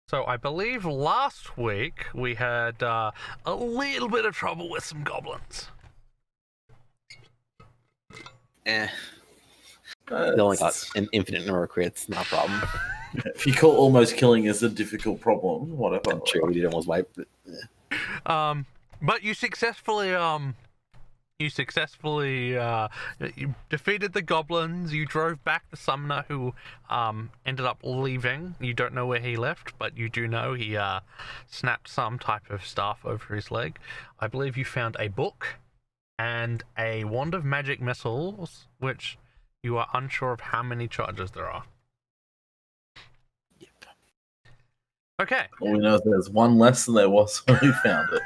So I believe last week we had a little bit of trouble with some goblins. They only got an infinite number of crits, not a problem. If you call almost killing is a difficult problem, whatever. I'm sure we did almost wipe. But you successfully you defeated the goblins. You drove back the summoner who ended up leaving. You don't know where he left, but you do know he snapped some type of staff over his leg. I believe you found a book and a wand of magic missiles, which you are unsure of how many charges there are. Yep. Okay. All we know is there's one less than there was when we found it.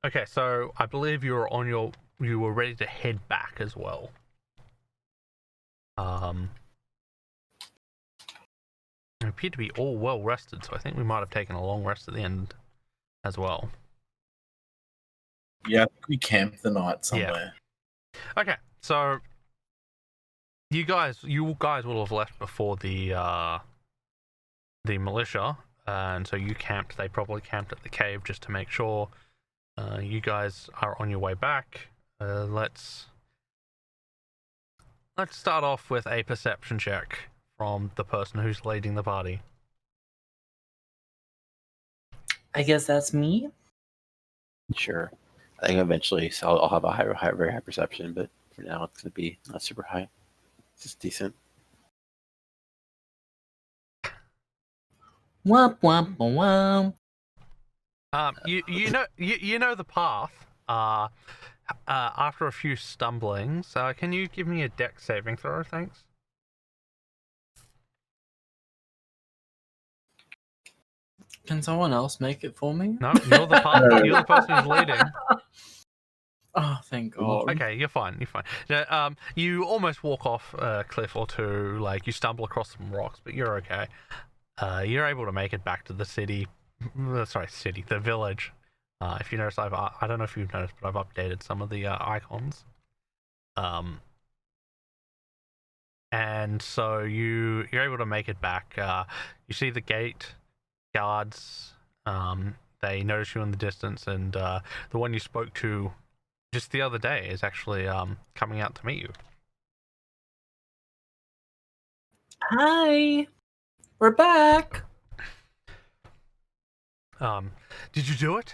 Okay, so I believe you were ready to head back as well. You appear to be all well rested, so I think we might have taken a long rest at the end as well. Yeah, I think we camped the night somewhere. Yeah. Okay, so you guys will have left before the militia, and so you camped. They probably camped at the cave just to make sure. You guys are on your way back. Let's start off with a perception check from the person who's leading the party. I guess that's me. Sure. I think eventually, so I'll have a very high perception, but for now it's going to be not super high. It's just decent. Womp womp womp. You know the path. After a few stumblings, can you give me a dex saving throw? Thanks. Can someone else make it for me? No, you're the you're the person who's leading. Oh, thank God. Okay, you're fine. You're fine. You almost walk off a cliff or two. Like you stumble across some rocks, but you're okay. You're able to make it back to the city. The village. If you notice, I don't know if you've noticed, but I've updated some of the icons. And so you're able to make it back. You see the gate guards. They notice you in the distance, and the one you spoke to just the other day is actually coming out to meet you. Hi, we're back. Did you do it?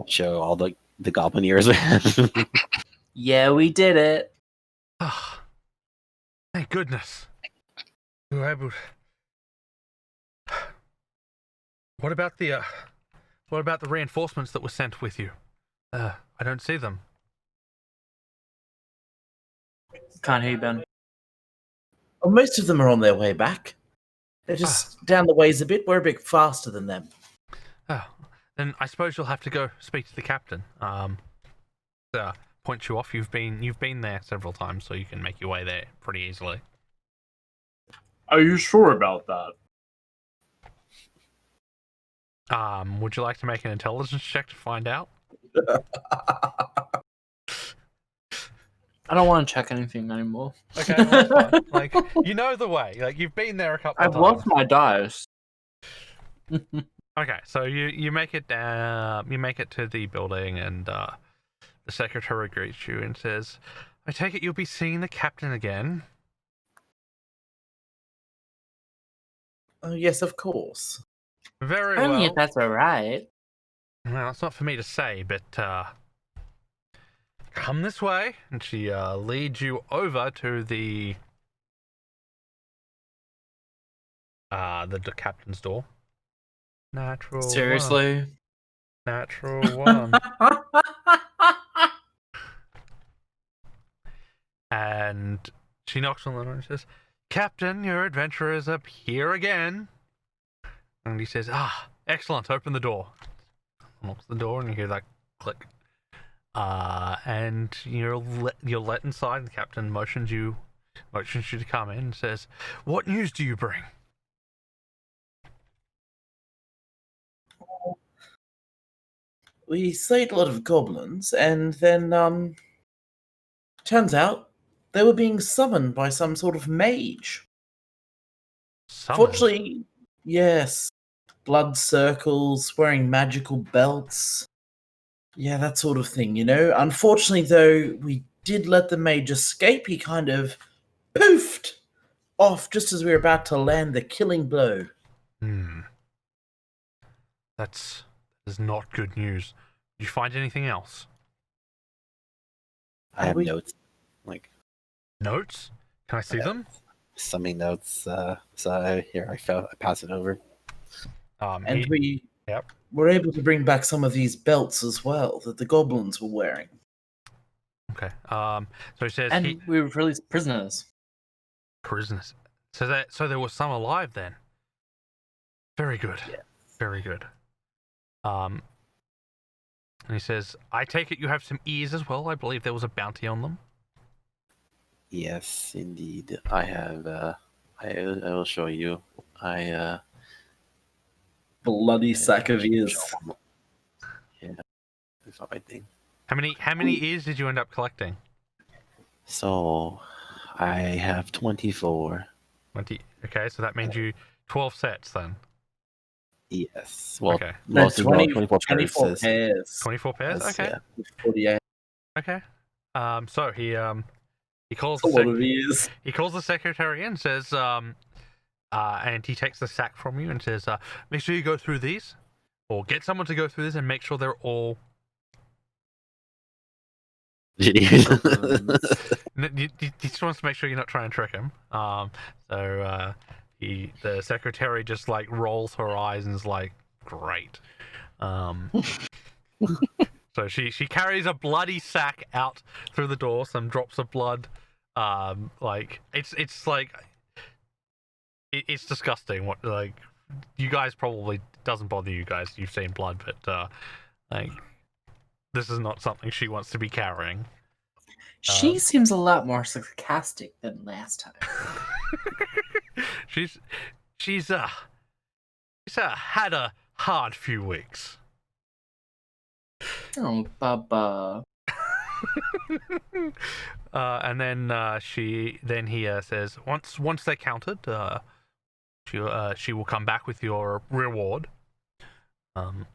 Show all the goblin ears. Yeah, we did it. Ah, thank goodness. You were able. What about the reinforcements that were sent with you? I don't see them. Can't hear you, Ben. Well, most of them are on their way back. They're just down the ways a bit. We're a bit faster than them. Oh, then I suppose you'll have to go speak to the captain. Point you off. You've been there several times, so you can make your way there pretty easily. Are you sure about that? Would you like to make an intelligence check to find out? I don't want to check anything anymore. Okay, that's fine. Like, you know the way. Like, you've been there a couple of I've times. lost my dice. Okay, so you make it down. You make it to the building, and the secretary greets you and says, "I take it you'll be seeing the captain again." Oh, yes, of course. Very Only well. if that's alright. Well, it's not for me to say, but come this way, and she leads you over to the captain's door. Natural. Seriously? One. Natural one. And she knocks on the door and says, "Captain, your adventurer is up here again." And he says, excellent, open the door. Unlocks the door and you hear that click. And you're let inside. The captain motions you to come in and says, "What news do you bring?" We slayed a lot of goblins, and then turns out they were being summoned by some sort of mage. Summoned. Fortunately, yes. Blood circles, wearing magical belts. Yeah, that sort of thing, you know? Unfortunately, though, we did let the mage escape. He kind of poofed off just as we were about to land the killing blow. That is not good news. Did you find anything else? I have notes, like Notes? Can I see them? summing notes. So here I pass it over. And we Yep. were able to bring back some of these belts as well that the goblins were wearing. Okay. So he says And we released prisoners. prisoners. So there was some alive then. Very good. Yeah. Very good. And he says, I take it you have some ears as well. I believe there was a bounty on them. Yes, indeed. I have. I will show you. Bloody sack of ears. Yeah, that's not my thing. How many ears did you end up collecting? So, I have 24. 20. Okay, so that means you 12 sets then. Yes. Well, Okay. No, mostly 24 24 pairs. pairs. 24 pairs. Yes, Okay. yeah. 48. Okay. So he calls That's a the lot of ears. he calls the secretary and says and he takes the sack from you and says make sure you go through these, or get someone to go through this and make sure they're all. He He just wants to make sure you're not trying to trick him. So the secretary just like rolls her eyes and is like, great. So she carries a bloody sack out through the door, some drops of blood. Like it's like it's disgusting. What, like, you guys probably doesn't bother you guys. You've seen blood, but like, this is not something she wants to be carrying. She seems a lot more sarcastic than last time. she's had a hard few weeks. Oh, Baba. And then he says once they're counted, she will come back with your reward. And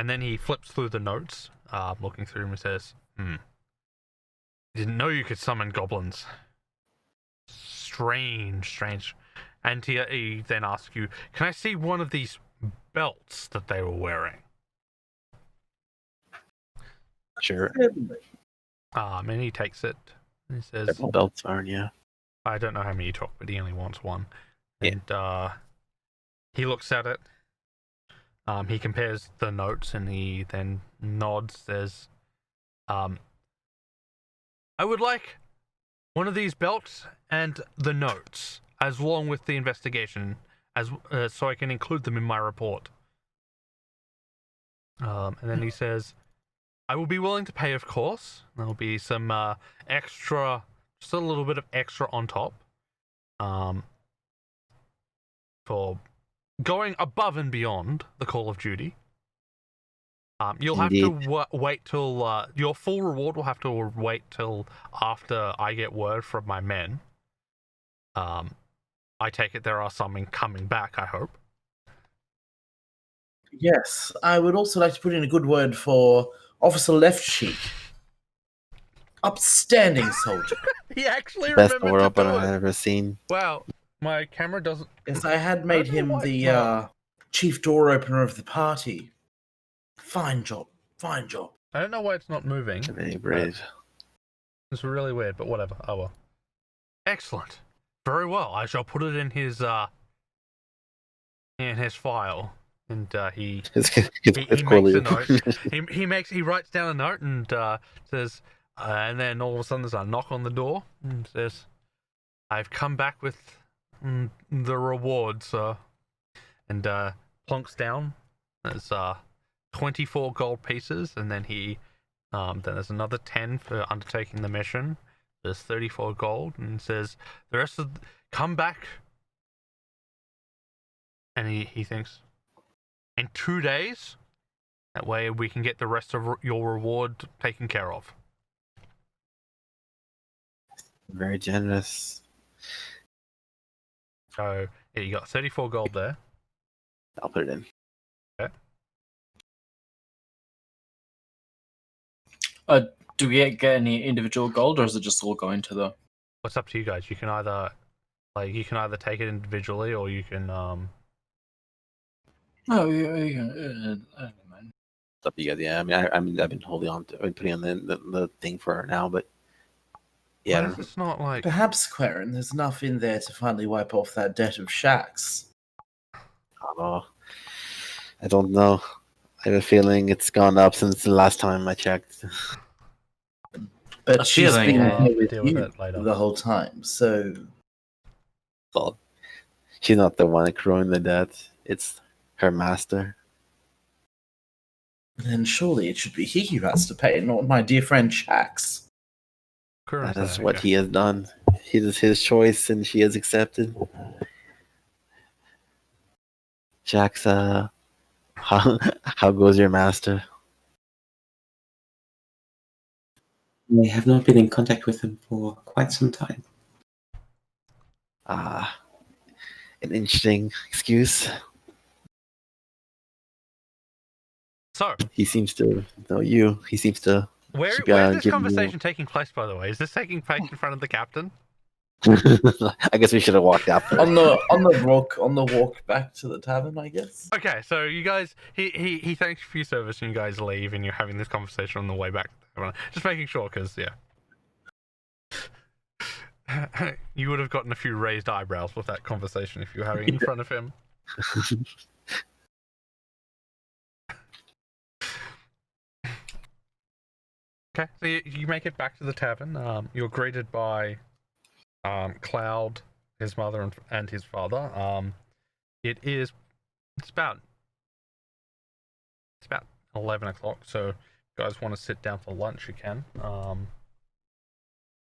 then he flips through the notes, looking through them, and says, didn't know you could summon goblins. Strange. And he then asks you, can I see one of these belts that they were wearing? Sure. And he takes it. And he says, Several belts are, yeah. I don't know how many you took, but he only wants one. Yeah. And he looks at it. He compares the notes and he then nods. Says, I would like one of these belts and the notes, as long with the investigation, as so I can include them in my report. And then he says, I will be willing to pay, of course. There'll be some extra, just a little bit of extra on top, for going above and beyond the call of duty. You'll have to wait till your full reward will have to wait till after I get word from my men. I take it there are some coming back, I hope. Yes, I would also like to put in a good word for Officer Left Cheek. Upstanding soldier. He actually Best remembered door to opener do I've it. ever seen. Wow, my camera doesn't. Yes, I had made him why it's the not. chief door opener of the party. Fine job. I don't know why it's not moving. Very brave. It's really weird, but whatever. Oh well. Excellent. Very well. I shall put it in his file. And he makes a note. He writes down a note and says, and then all of a sudden there's a knock on the door and says, "I've come back with the reward, sir." And plonks down. There's 24 gold pieces, and then then there's another 10 for undertaking the mission. There's 34 gold, and says the rest of come back. And he thinks, in 2 days, that way we can get the rest of your reward taken care of. Very generous. So yeah, you got 34 gold there. I'll put it in. Do we get any individual gold, or is it just all going to the? What's up to you guys? You can either take it individually, or you can Oh, yeah. I don't mind. It's up to you guys. Yeah, I mean, I've been holding on to, I've been putting on the thing for now, but yeah, I Well, don't know. it's not like Perhaps, Quarren, there's enough in there to finally wipe off that debt of Shax's. I don't know. I have a feeling it's gone up since the last time I checked. But A she's feeling, been eh? here with Deal with you it later. the whole time, so Well, she's not the one accruing the debt. It's her master. then surely it should be he who has to pay, not my dear friend Shax. Current That is there, what okay. he has done. It is his choice, and she has accepted. Jax, how goes your master? I have not been in contact with him for quite some time. Ah, an interesting excuse. So He seems to know you. He seems to where's keep this giving conversation taking place, by the way? Is this taking place in front of the captain? you. I guess we should have walked out first. On the walk back to the tavern, I guess. Okay, so you guys, he thanks you for your service, and you guys leave, and you're having this conversation on the way back. Just making sure, because yeah, you would have gotten a few raised eyebrows with that conversation if you were having it in front of him. Okay, so you make it back to the tavern. You're greeted by Cloud, his mother, and his father. It's about 11 o'clock, so if you guys want to sit down for lunch, you can.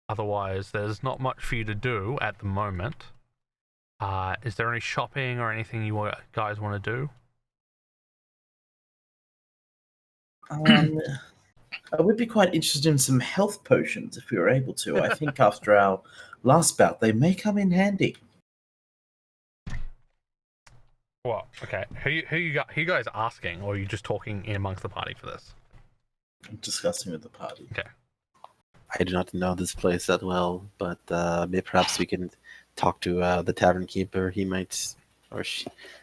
Otherwise, there's not much for you to do at the moment. Is there any shopping or anything you guys want to do? I would be quite interested in some health potions if we were able to. I think after our last bout, they may come in handy. Well, okay. Who you guys asking, or are you just talking in amongst the party for this? I'm discussing with the party. I do not know this place that well, but maybe perhaps we can talk to the tavern keeper. He might, or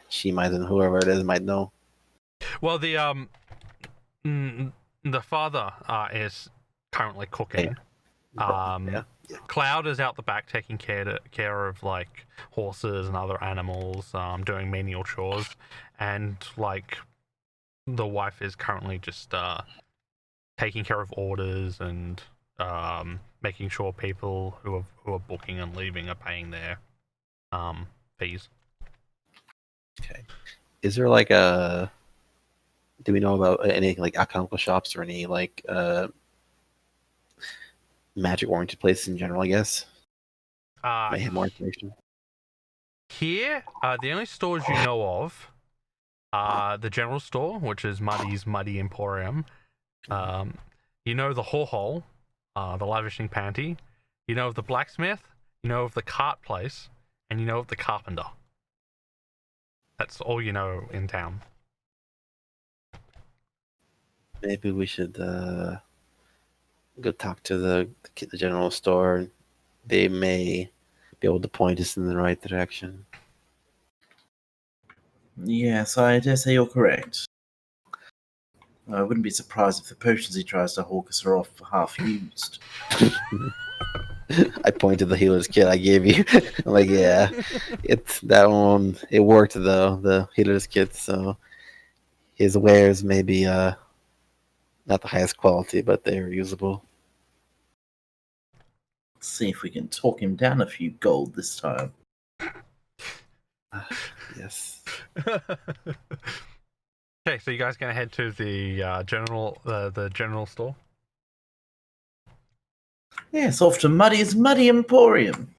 she might, and whoever it is might know. Well, the father is currently cooking. Yeah. Cloud is out the back taking care of like horses and other animals, doing menial chores, and like the wife is currently just taking care of orders and making sure people who are booking and leaving are paying their fees. Okay. Is there like a? Do we know about any like alchemical shops or any like magic-oriented places in general? I guess. Might have more information. Here, the only stores you know of are the general store, which is Muddy's Muddy Emporium. You know the Hole, the Lavishing Panty. You know of the blacksmith. You know of the cart place, and you know of the carpenter. That's all you know in town. Maybe we should go talk to the general store. They may be able to point us in the right direction. Yes, I dare say you're correct. I wouldn't be surprised if the potions he tries to hawk us are off half used. I point to the healer's kit I gave you. I'm like, yeah, it's that one. It worked though, the healer's kit. So his wares may be not the highest quality, but they're usable. Let's see if we can talk him down a few gold this time. Yes. Okay, so you guys gonna head to the general store? Yes, off to Muddy's Muddy Emporium.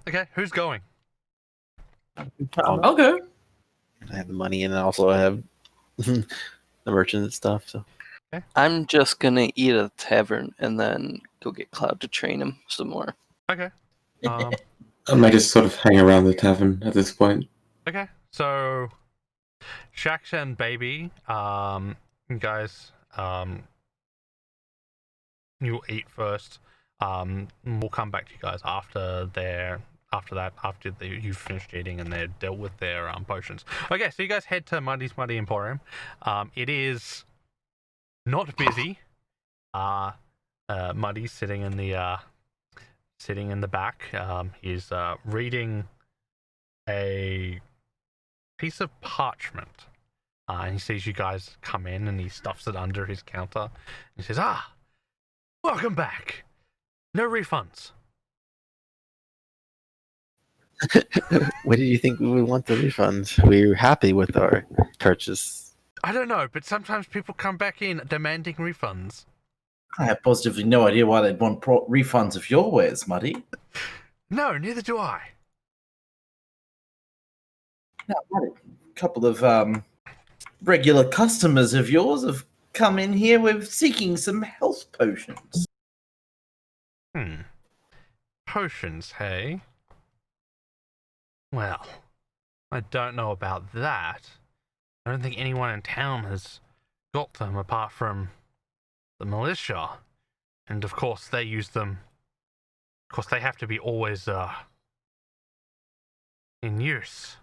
Okay, who's going? I'll go. I have the money and I also have the merchant and stuff. So I'm just gonna eat at a tavern and then go get Cloud to train him some more. Okay. Um, I might just sort of hang around the tavern at this point. okay. So, Shax and Baby, you guys, you'll eat first. We'll come back to you guys after you've finished eating and they're dealt with their potions. Okay, so you guys head to Muddy's Muddy Emporium. It is not busy. Muddy's sitting in the back. He's reading a piece of parchment. He sees you guys come in and he stuffs it under his counter. He says, welcome back. No refunds. What did you think we would want the refunds? We were happy with our purchase. I don't know, but sometimes people come back in demanding refunds. I have positively no idea why they'd want refunds of your wares, Muddy. No, neither do I. Now, Muddy, a couple of regular customers of yours have come in here with seeking some health potions. Potions, hey? Well, I don't know about that. I don't think anyone in town has got them apart from the militia. And of course they use them. Of course they have to be always in use.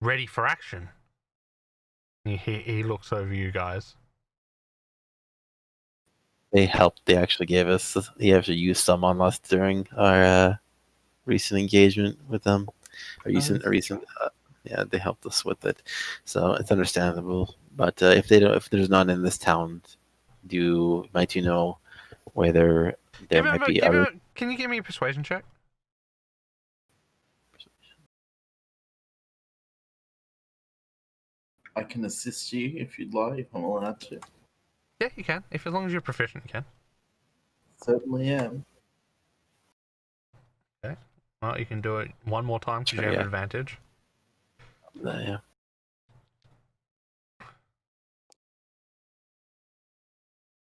Ready for action. He looks over you guys. They helped. They actually gave us. He actually used some on us during our recent engagement with them. Yeah, they helped us with it, so it's understandable. But if there's none in this town, might you know whether there might be other? Can you give me a persuasion check? I can assist you if you'd like, if I'm allowed to. Yeah, you can. As long as you're proficient, you can. Certainly am. Okay. Well, you can do it one more time because you have an advantage. Yeah.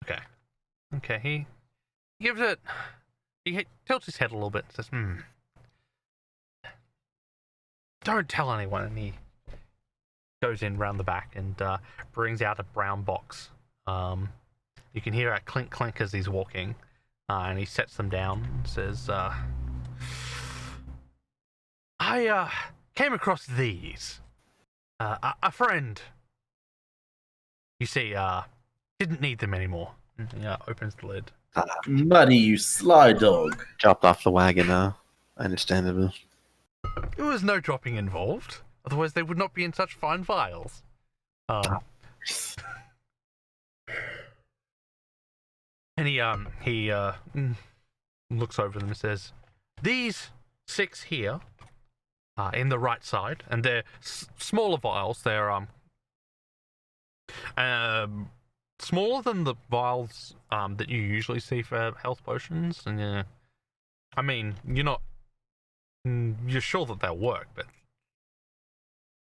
Okay. Okay, he gives it... He tilts his head a little bit and says, don't tell anyone. And he goes in round the back and brings out a brown box. You can hear a clink clink as he's walking. And he sets them down and says, I came across these. A friend, you see, didn't need them anymore. Yeah, opens the lid. Muddy, you sly dog. Dropped off the wagon now. Understandable. There was no dropping involved. Otherwise, they would not be in such fine vials. And he looks over them and says, "These 6 here are in the right side, and they're smaller vials. They're smaller than the vials that you usually see for health potions. And I mean, you're sure that they'll work, but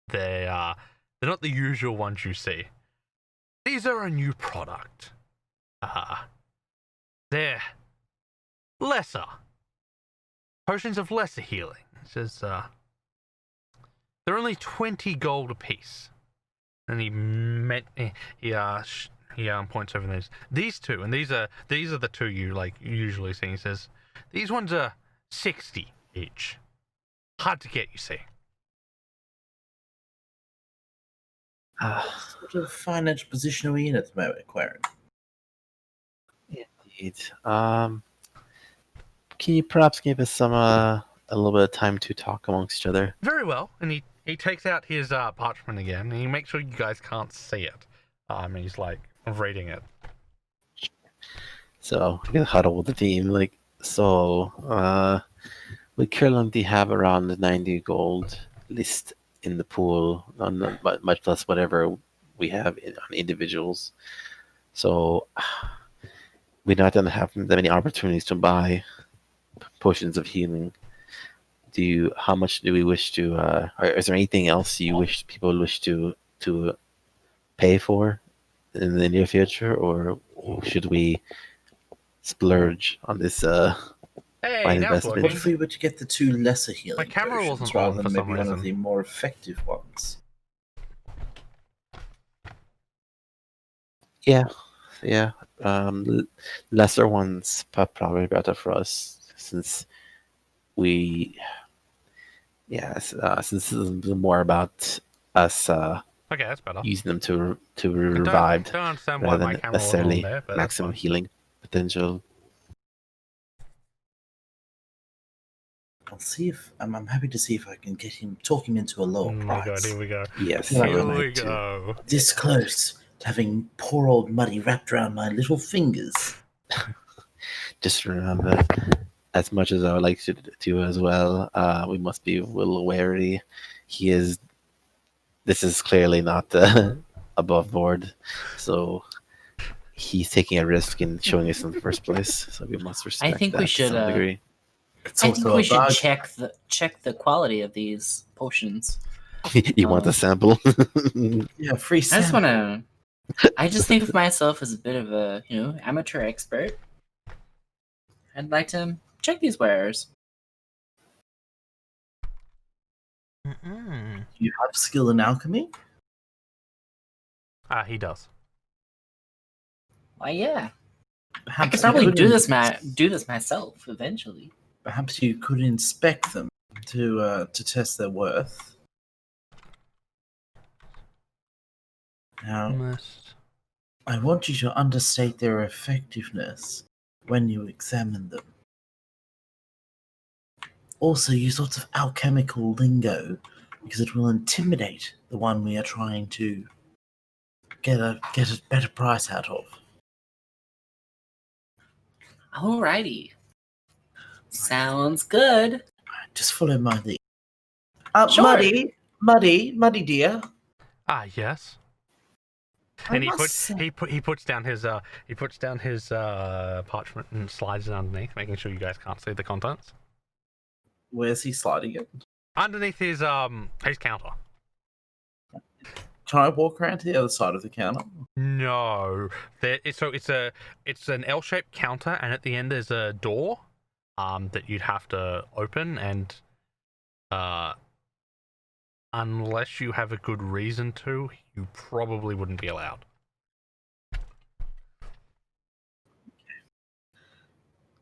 they're not the usual ones you see. These are a new product. They're lesser. Potions of lesser healing. It says, they're only 20 gold apiece." And he points over these 2, and these are the 2 you usually see. He says, "These ones are 60 each. Hard to get, you see." What sort of financial position are we in at the moment, Quarren? Indeed. Can you perhaps give us some a little bit of time to talk amongst each other? Very well. And he takes out his parchment again, and he makes sure you guys can't see it. And he's reading it. So we can huddle with the team. We currently have around 90 gold list in the pool, much less whatever we have on individuals. So we don't have that many opportunities to buy potions of healing. How much do we wish to? Or is there anything else people wish to pay for in the near future, or should we splurge on this Hey, Find now it's investment. What working. if we were to get the 2 lesser healing camera potions wasn't rather on than for some maybe one of reason. the more effective ones? Yeah, yeah. Lesser ones probably better for us since we, yeah, since this is more about us Okay, that's better. using them to be I revived don't understand why rather my than camera wasn't on necessarily there, but that's maximum fine. healing potential. I'll see if I'm happy to see if I can talk him into a lower Oh my god, price. here we go. Yes, Yeah, I would Here we like to. go. This close to having poor old Muddy wrapped around my little fingers. Just remember, as much as I would like to do as well, we must be a little wary. This is clearly not above board, so he's taking a risk in showing us in the first place. So we must respect think that we to should, some degree. It's I think also we a should bargain. check the quality of these potions. You want a sample? Yeah, free I just sample. want to. I just think of myself as a bit of a amateur expert. I'd like to check these wares. Mm-mm. You have skill in alchemy? He does. Why, yeah, I Perhaps could you probably could do this myself eventually. Perhaps you could inspect them to test their worth. Now, Must. I want you to understate their effectiveness when you examine them. Also, use lots of alchemical lingo because it will intimidate the one we are trying to get a better price out of. Alrighty, sounds good. Just follow my lead. Sure. Muddy dear. Yes. I And must he puts down his parchment and slides it underneath, making sure you guys can't see the contents. Where's he sliding it? Underneath his counter. Can I walk around to the other side of the counter? No, it's an L-shaped counter, and at the end there's a door, that you'd have to open, and unless you have a good reason to, you probably wouldn't be allowed.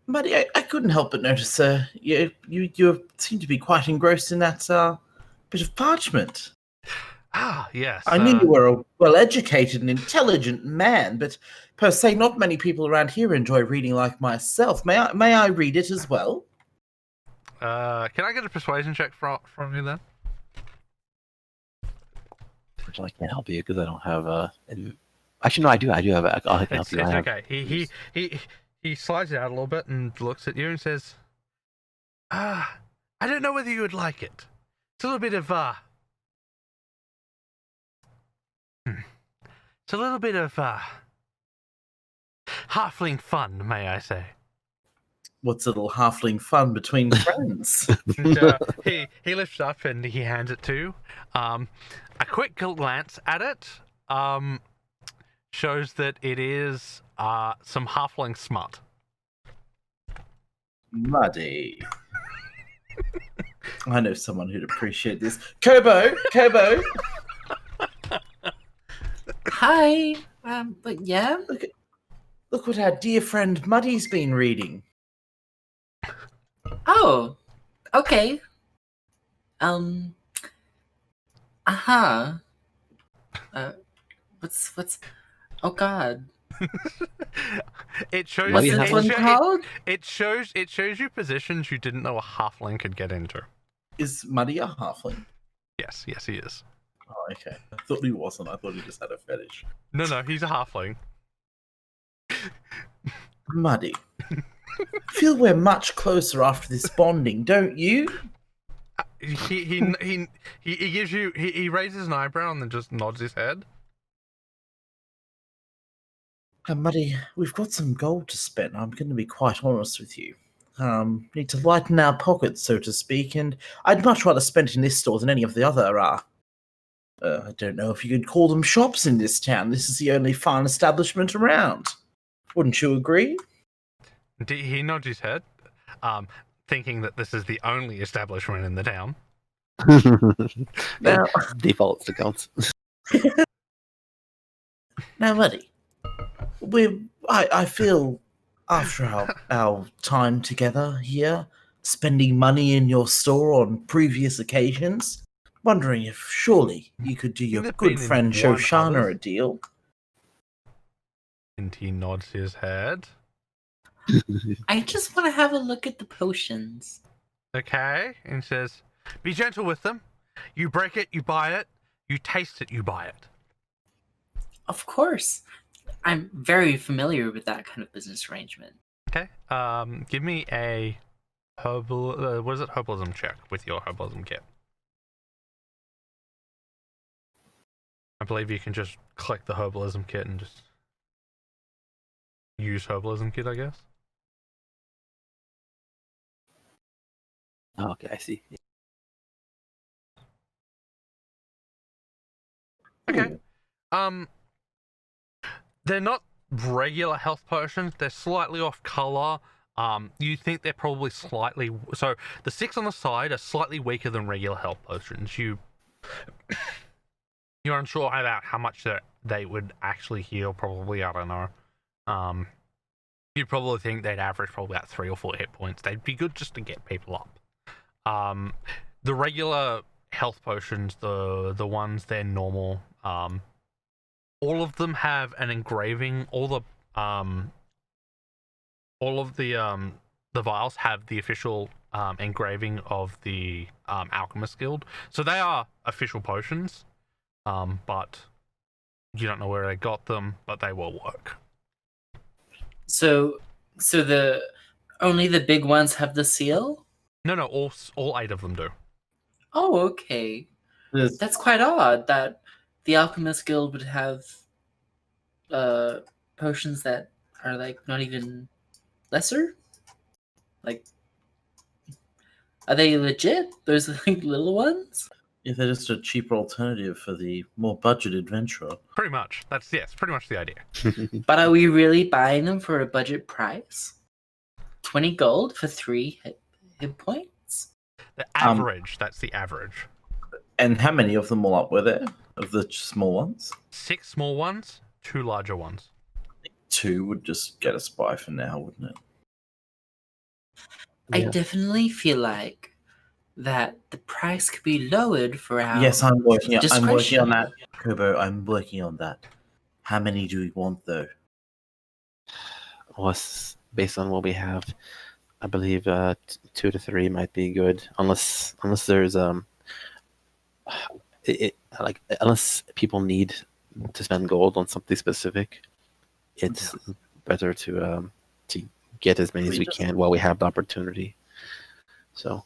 Muddy, I couldn't help but notice, sir. You seem to be quite engrossed in that bit of parchment. Yes. I knew you were a well-educated and intelligent man, but per se, not many people around here enjoy reading like myself. May I read it as well? Can I get a persuasion check from you then? Unfortunately, I can't help you because I don't have Actually, no, I do. I do have. I can help It's you. I have- okay. He slides it out a little bit and looks at you and says, I don't know whether you would like it. It's a little bit of It's a little bit of halfling fun, may I say. What's a little halfling fun between friends? And, he lifts up and he hands it to you. A quick glance at it shows that it is some halfling smut. Muddy. I know someone who'd appreciate this. Kobo! Hi. But yeah. Look what our dear friend Muddy's been reading. Oh. Okay. Uh-huh. What's oh god. It shows What do you it, have? it, What's sho- one called? it shows you positions you didn't know a halfling could get into. Is Muddy a halfling? Yes, he is. Oh, okay. I thought he wasn't. I thought he just had a fetish. No, he's a halfling. Muddy. I feel we're much closer after this bonding, don't you? He gives you he raises an eyebrow and then just nods his head. Muddy, we've got some gold to spend. I'm going to be quite honest with you. Need to lighten our pockets, so to speak, and I'd much rather spend it in this store than any of the other, I don't know if you could call them shops in this town. This is the only fine establishment around. Wouldn't you agree? He nods his head. thinking that this is the only establishment in the town. Now, Defaults accounts. now, Muddy, I feel after our time together here, spending money in your store on previous occasions, wondering if surely you could do your You've good been in friend one Shoshana others. a deal. And he nods his head. I just want to have a look at the potions. Okay, and says, "Be gentle with them. You break it, you buy it. You taste it, you buy it." Of course. I'm very familiar with that kind of business arrangement. Okay. Give me a herbal. What is it? Herbalism check with your herbalism kit. I believe you can just click the herbalism kit and just use herbalism kit, I guess. Oh, okay, I see. Okay. They're not regular health potions. They're slightly off color. You think they're probably slightly. So the 6 on the side are slightly weaker than regular health potions. You're unsure about how much they would actually heal. Probably, I don't know. You'd probably think they'd average probably about 3 or 4 hit points. They'd be good just to get people up. The regular health potions, the ones they're normal. All of them have an engraving. All of the vials have the official engraving of the Alchemist Guild. So they are official potions, but you don't know where they got them, but they will work. So the only the big ones have the seal? No, all 8 of them do. Oh, okay. There's- That's quite odd that the Alchemist Guild would have potions that are like not even lesser. Like, are they legit? Those like little ones? Yeah, they're just a cheaper alternative for the more budget adventurer. Pretty much. That's pretty much the idea. But are we really buying them for a budget price? 20 gold for 3 hit points? The average. That's the average. And how many of them all up were there? Of the small ones? 6 small ones, 2 larger ones. 2 would just get us by for now, wouldn't it? I Yeah. definitely feel like that the price could be lowered for our Yes, I'm working on discretion. that. Kobo, I'm working on that. How many do we want though? Well, based on what we have, I believe 2 to 3 might be good, unless there's unless people need to spend gold on something specific. It's better to get as many as we can while we have the opportunity. So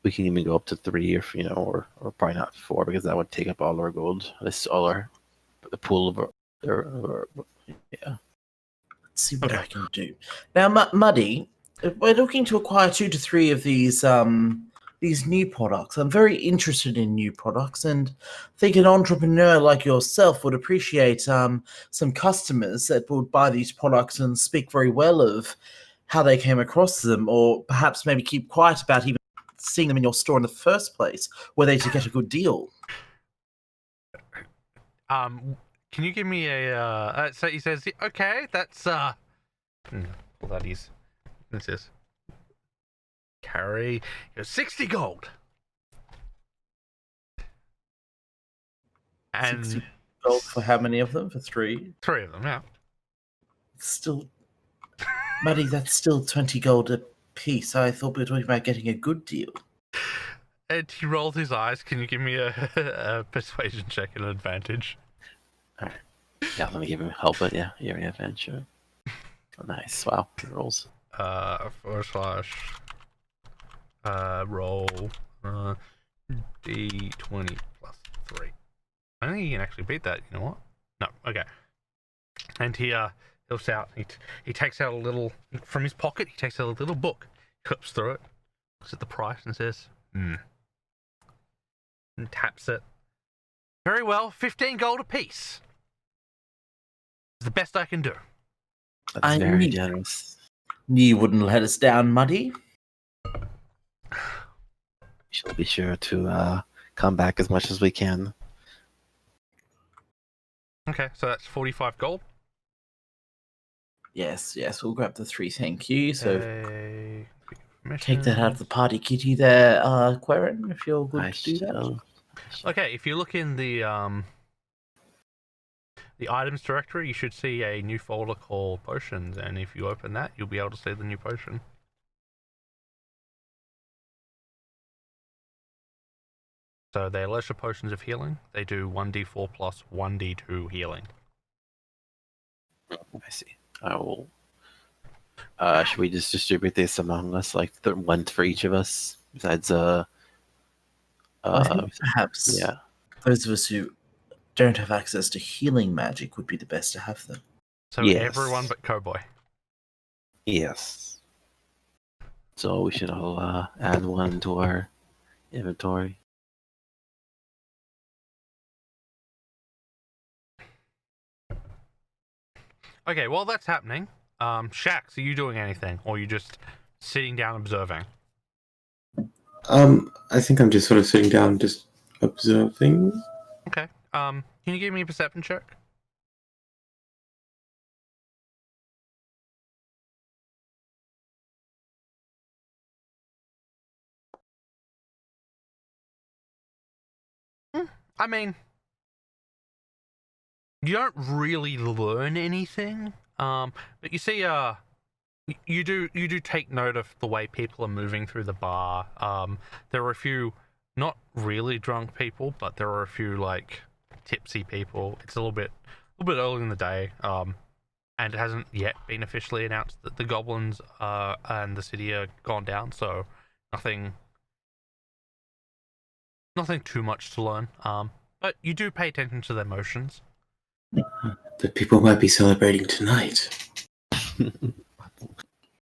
we can even go up to 3, or probably not 4, because that would take up all our gold. This all the pool of our yeah. Let's see what I can do. Now, Muddy, if we're looking to acquire 2 to 3 of these new products. I'm very interested in new products, and I think an entrepreneur like yourself would appreciate some customers that would buy these products and speak very well of how they came across them, or perhaps maybe keep quiet about even seeing them in your store in the first place, were they to get a good deal. Can you give me a so he says, okay, that's well, that is, this is carry 60 gold. And 60 gold for how many of them? For 3? 3 of them, yeah. Still, Muddy, that's still 20 gold a piece. I thought we were talking about getting a good deal. And he rolls his eyes. Can you give me a persuasion check and an advantage? Yeah, let me give him help. But yeah, you're an adventure. Oh, nice. Wow, he rolls. / roll D20 plus 3. I think he can actually beat that. You know what? No. Okay. And he helps out. He takes out a little from his pocket. He takes out a little book, flips through it, looks at the price, and says, and taps it. Very well, 15 gold apiece. It's the best I can do. That's very need- generous. You wouldn't let us down, Muddy. She'll be sure to come back as much as we can. Okay, so that's 45 gold. Yes, we'll grab the 3, thank you. So take that out of the Missions. party kitty there, Queren, if you're good I to do that. shall. Okay, if you look in the items directory, you should see a new folder called potions, and if you open that, you'll be able to see the new potion. So they're lesser potions of healing. They do 1d4 plus 1d2 healing. I see. I will. Should we just distribute this among us, like one for each of us? Besides, I think perhaps yeah. those of us who don't have access to healing magic would be the best to have them. So Yes. everyone but Cowboy. Yes. So we should all add one to our inventory. Okay, while that's happening, Shax, are you doing anything, or are you just sitting down observing? I think I'm just sort of sitting down, just observing. Okay. Can you give me a perception check? I mean, you don't really learn anything. But you see, you do take note of the way people are moving through the bar. There are a few not really drunk people, but there are a few like tipsy people. It's a little bit early in the day. And it hasn't yet been officially announced that the goblins and the city are gone down. So nothing too much to learn. But you do pay attention to their motions. But people might be celebrating tonight.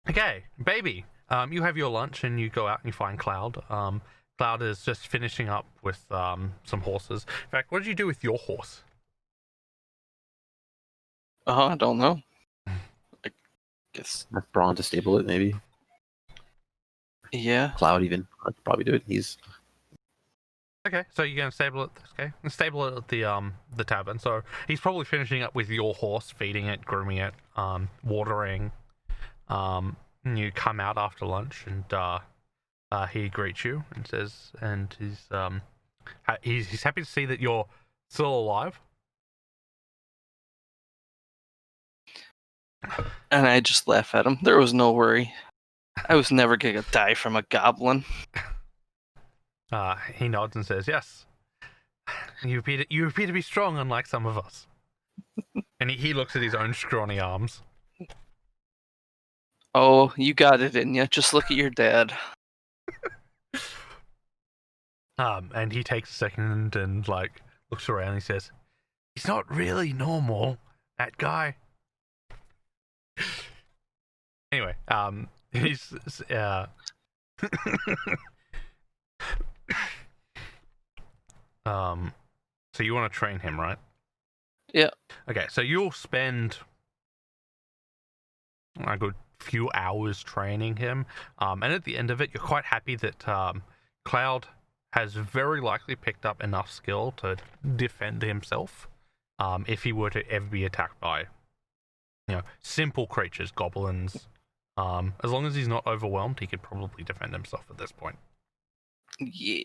Okay, baby. You have your lunch and you go out and you find Cloud. Cloud is just finishing up with some horses. In fact, what did you do with your horse? I don't know. I guess. Have Braun to stable it, maybe. Yeah. Cloud even. I'd probably do it. He's Okay, so you're gonna stable it. Okay, stable it at the tavern. So he's probably finishing up with your horse, feeding it, grooming it, watering. And you come out after lunch, and he greets you and says, and he's happy to see that you're still alive. And I just laugh at him. There was no worry. I was never gonna die from a goblin. He nods and says, "Yes. You appear to be strong, unlike some of us." And he looks at his own scrawny arms. Oh, you got it in ya. Just look at your dad. And he takes a second and like looks around. And he says, "He's not really normal, that guy." Anyway, he's so you want to train him, right? Yeah. Okay, so you'll spend a good few hours training him, and at the end of it, you're quite happy that Cloud has very likely picked up enough skill to defend himself if he were to ever be attacked by, simple creatures, goblins. As long as he's not overwhelmed, he could probably defend himself at this point. Yeah.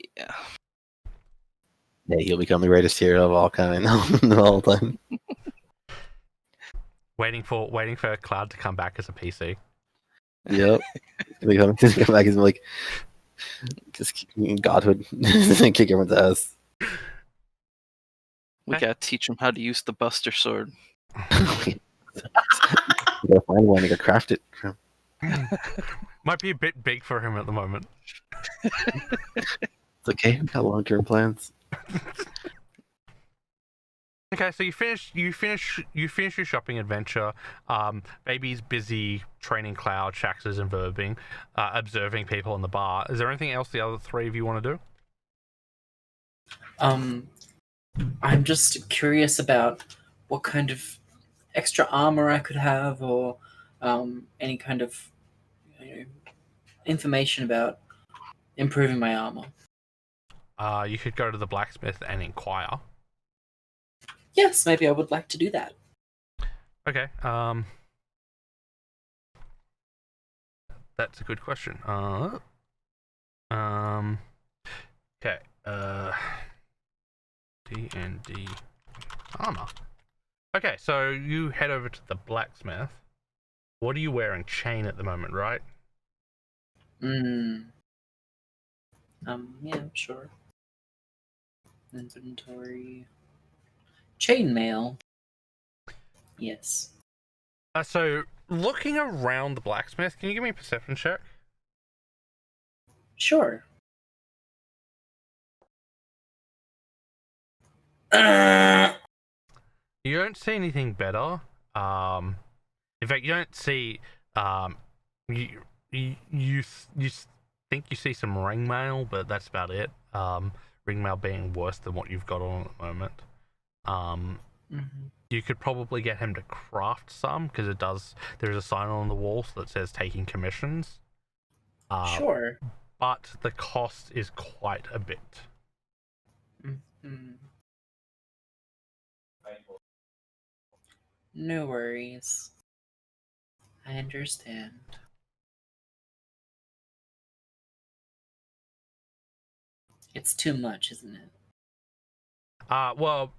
yeah, he'll become the greatest hero of all kind the whole time. Waiting for Cloud to come back as a PC. Yep. He's gonna come back and be like just godhood kick everyone's ass. We gotta teach him how to use the Buster Sword. You gotta find one and go craft it. Might be a bit big for him at the moment. It's okay, we've got long-term plans. Okay, so you finish your shopping adventure. Baby's busy training Cloud, Shax is observing people in the bar. Is there anything else the other three of you want to do? I'm just curious about what kind of extra armor I could have, or any kind of information about improving my armor. You could go to the blacksmith and inquire. Yes, maybe I would like to do that. Okay. That's a good question. Okay. D&D armor. Okay, so you head over to the blacksmith. What are you wearing? Chain at the moment, right? Yeah, sure. Inventory. Chainmail. Yes. So looking around the blacksmith, can you give me a perception check? Sure. You don't see anything better. In fact, you don't see. You think you see some ring mail, but that's about it. Ring mail being worse than what you've got on at the moment. You could probably get him to craft some because it does. There's a sign on the wall that says taking commissions. Sure. But the cost is quite a bit. No worries. I understand. It's too much, isn't it? Well,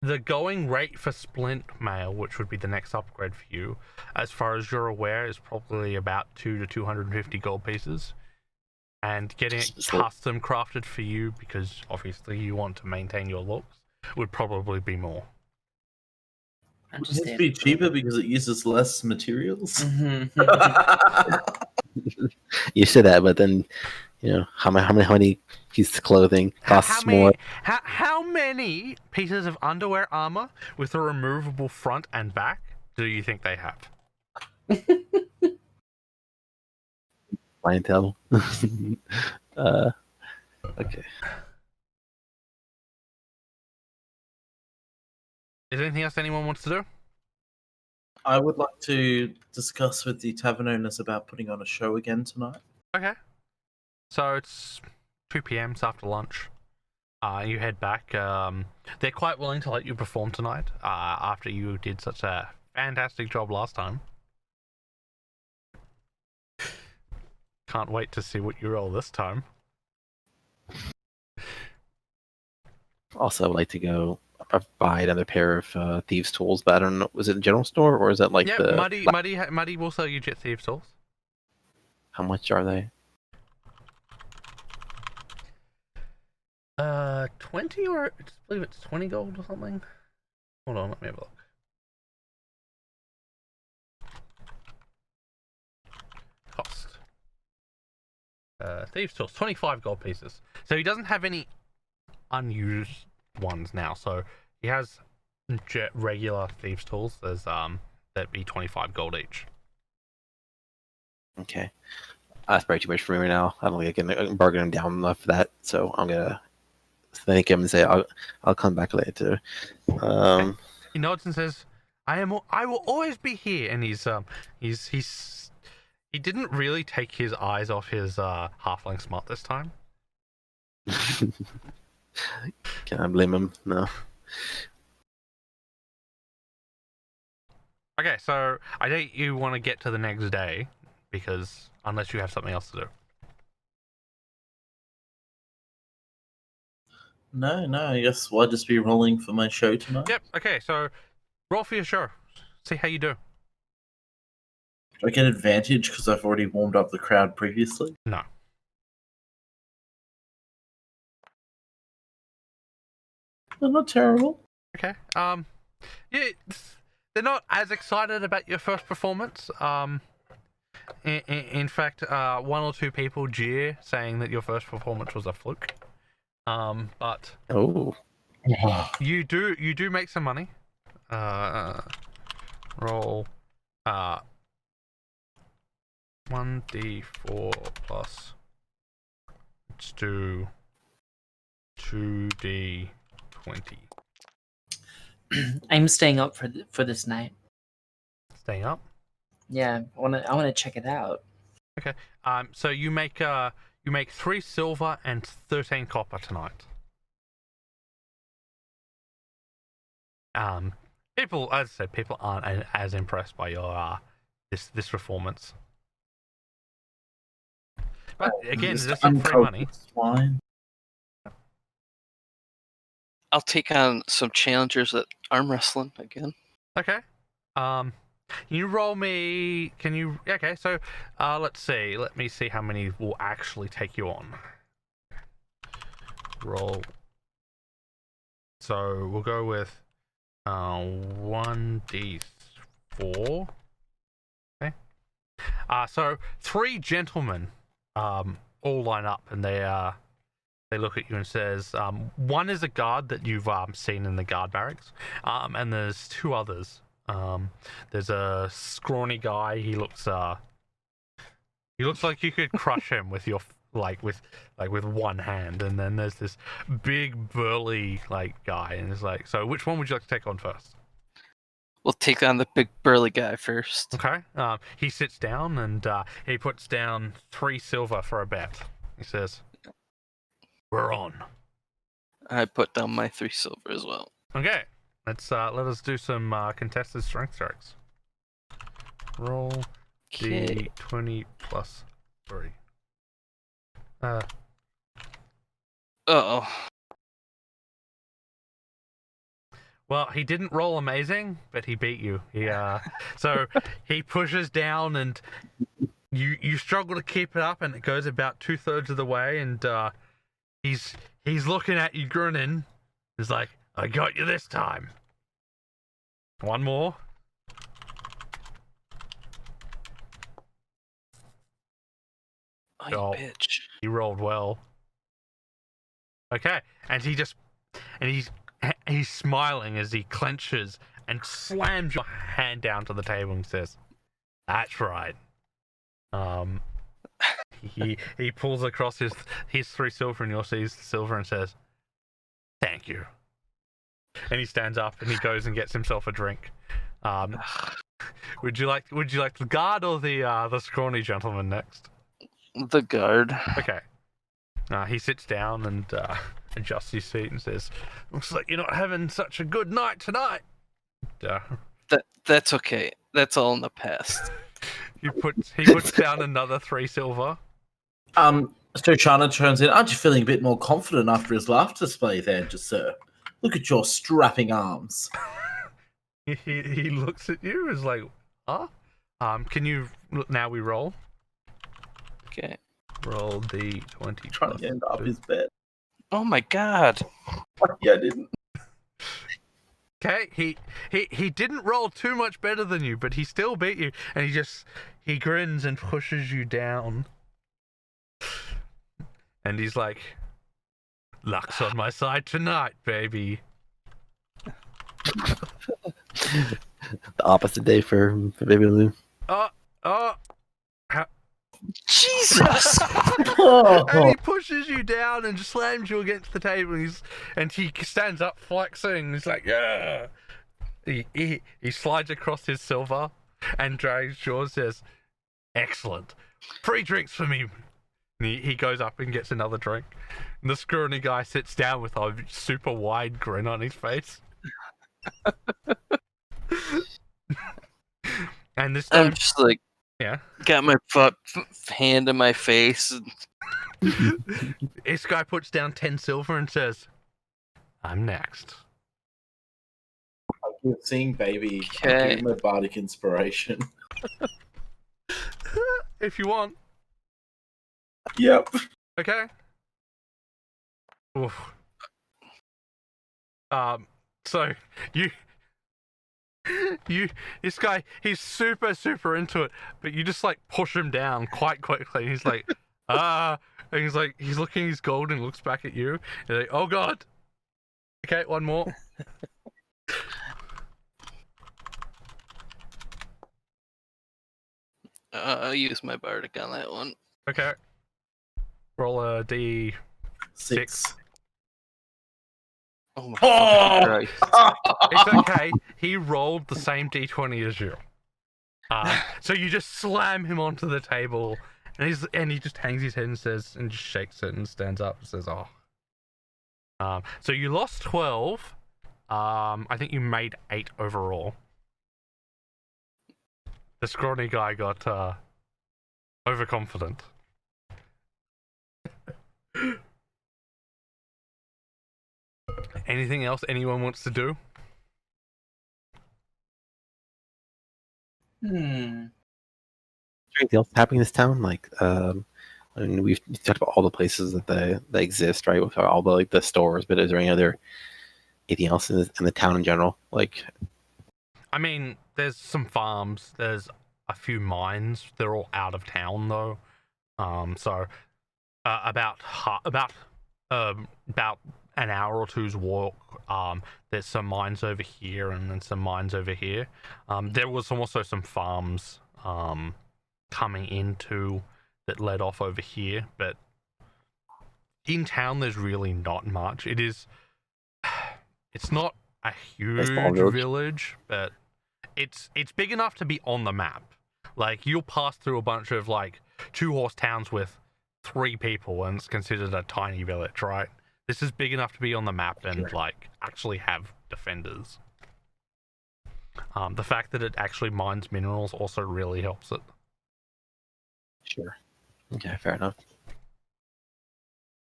the going rate for splint mail, which would be the next upgrade for you, as far as you're aware, is probably about 2 to 250 gold pieces. And getting it custom crafted for you, because obviously you want to maintain your looks, would probably be more. Would it be cheaper because it uses less materials? You said that, but then, how many pieces of clothing costs more? How many pieces of underwear armor with a removable front and back do you think they have? Clientele. Okay. Is there anything else anyone wants to do? I would like to discuss with the tavern owners about putting on a show again tonight. Okay. So it's 2 p.m. It's after lunch. You head back. They're quite willing to let you perform tonight after you did such a fantastic job last time. Can't wait to see what you roll this time. Also, I would like to go buy another pair of thieves' tools, but I don't know. Was it a general store or is that like the Muddy will sell you jet thieves tools. How much are they? 20 or I believe it's 20 gold or something. Hold on, let me have a look. Cost. Thieves tools, 25 gold pieces. So he doesn't have any unused ones now. So he has regular thieves tools. There's that'd be 25 gold each. Okay. That's probably too much for me right now. I don't think I can bargain him down enough for that. So I'm gonna thank him and say I'll come back later. Okay. He nods and says, I will always be here. And he didn't really take his eyes off his halfling smut this time. Can I blame him? No. Okay, so I think you want to get to the next day, because unless you have something else to do. No, I guess we'll just be rolling for my show tonight. Yep, okay, so roll for your show. See how you do. Do I get advantage because I've already warmed up the crowd previously? No. Well, not terrible. Okay. Yeah, they're not as excited about your first performance. In fact, 1 or 2 people jeer, saying that your first performance was a fluke. But you do make some money. Roll 1d4 plus. Let's do 2d20. I'm staying up for this night. Staying up? Yeah, I wanna check it out. So you make 3 silver and 13 copper tonight. People, as I said, people aren't as impressed by your this performance. But again, Just this is free money. swine. I'll take on some challengers at arm wrestling again. Okay. Can you roll me? Can you? Okay. So, let's see. Let me see how many will actually take you on. Roll. So we'll go with 1d4. Okay. So 3 gentlemen all line up, and they look at you and says, one is a guard that you've seen in the guard barracks, and there's 2 others. There's a scrawny guy. He looks like you could crush him with your with one hand, and then there's this big burly guy, and it's like, so which one would you like to take on first? We'll take on the big burly guy first. Okay. He sits down and he puts down 3 silver for a bet. He says, "We're on." I put down my 3 silver as well. Okay. Let us do some contested strength checks. Roll Okay. d20 plus 3. Uh-oh. Well, he didn't roll amazing, but he beat you. So he pushes down, and you struggle to keep it up, and it goes about 2/3 of the way, and he's looking at you, grinning. He's like, "I got you this time." One more. Oh, you Oh. bitch. He rolled well. Okay, and he's smiling as he clenches and slams your hand down to the table and says, "That's right." He pulls across his 3 silver and your silver and says, "Thank you." And he stands up and he goes and gets himself a drink. Would you like the guard or the scrawny gentleman next? The guard. Okay. He sits down and adjusts his seat and says, "Looks like you're not having such a good night tonight." That's okay. That's all in the past. He puts down another 3 silver. So Chana turns in. Aren't you feeling a bit more confident after his laughter display there, just sir? Look at your strapping arms. He looks at you as like, "Huh?" Can you now we roll? Okay. Roll d20 Trying plus to end up 2. his bed. Oh my god. Yeah, I didn't. Okay, he didn't roll too much better than you, but he still beat you, and he grins and pushes you down. And he's like, "Luck's on my side tonight, baby." The opposite day for Baby Lou. Jesus! And he pushes you down and just slams you against the table. And he stands up flexing. He's like, "Yeah." He slides across his silver and drags yours. Says, "Excellent. 3 drinks for me." And he goes up and gets another drink. And the scrawny guy sits down with a super wide grin on his face. And this time, I'm just like, yeah. got my hand in my face. This guy puts down 10 silver and says, "I'm next." You're seeing baby. Okay. Give him a bardic inspiration. If you want. Yep. Okay. Oof. So this guy, he's super into it, but you just push him down quite quickly. He's like, and he's looking at his gold and looks back at you. He's like, "Oh god." Okay, one more. I'll use my bardic on that one. Okay. Roll a d6. 6. Oh my Oh! fucking Christ. It's okay. He rolled the same d20 as you. So you just slam him onto the table, and he just hangs his head and says, and just shakes it and stands up and says, "Oh." So you lost 12. I think you made 8 overall. The scrawny guy got overconfident. Anything else anyone wants to do? Is there anything else happening in this town? Like, I mean, we've talked about all the places that exist, right? With all the the stores, but is there anything else in the town in general? Like, I mean, there's some farms. There's a few mines. They're all out of town though. So about an hour or two's walk. There's some mines over here and then some mines over here. There was also some farms coming into that led off over here, but in town there's really not much. It's not a huge village, but it's big enough to be on the map. Like, you'll pass through a bunch of like 2-horse towns with 3 people and it's considered a tiny village, right? This is big enough to be on the map and like actually have defenders. The fact that it actually mines minerals also really helps it. sure. Okay, fair enough.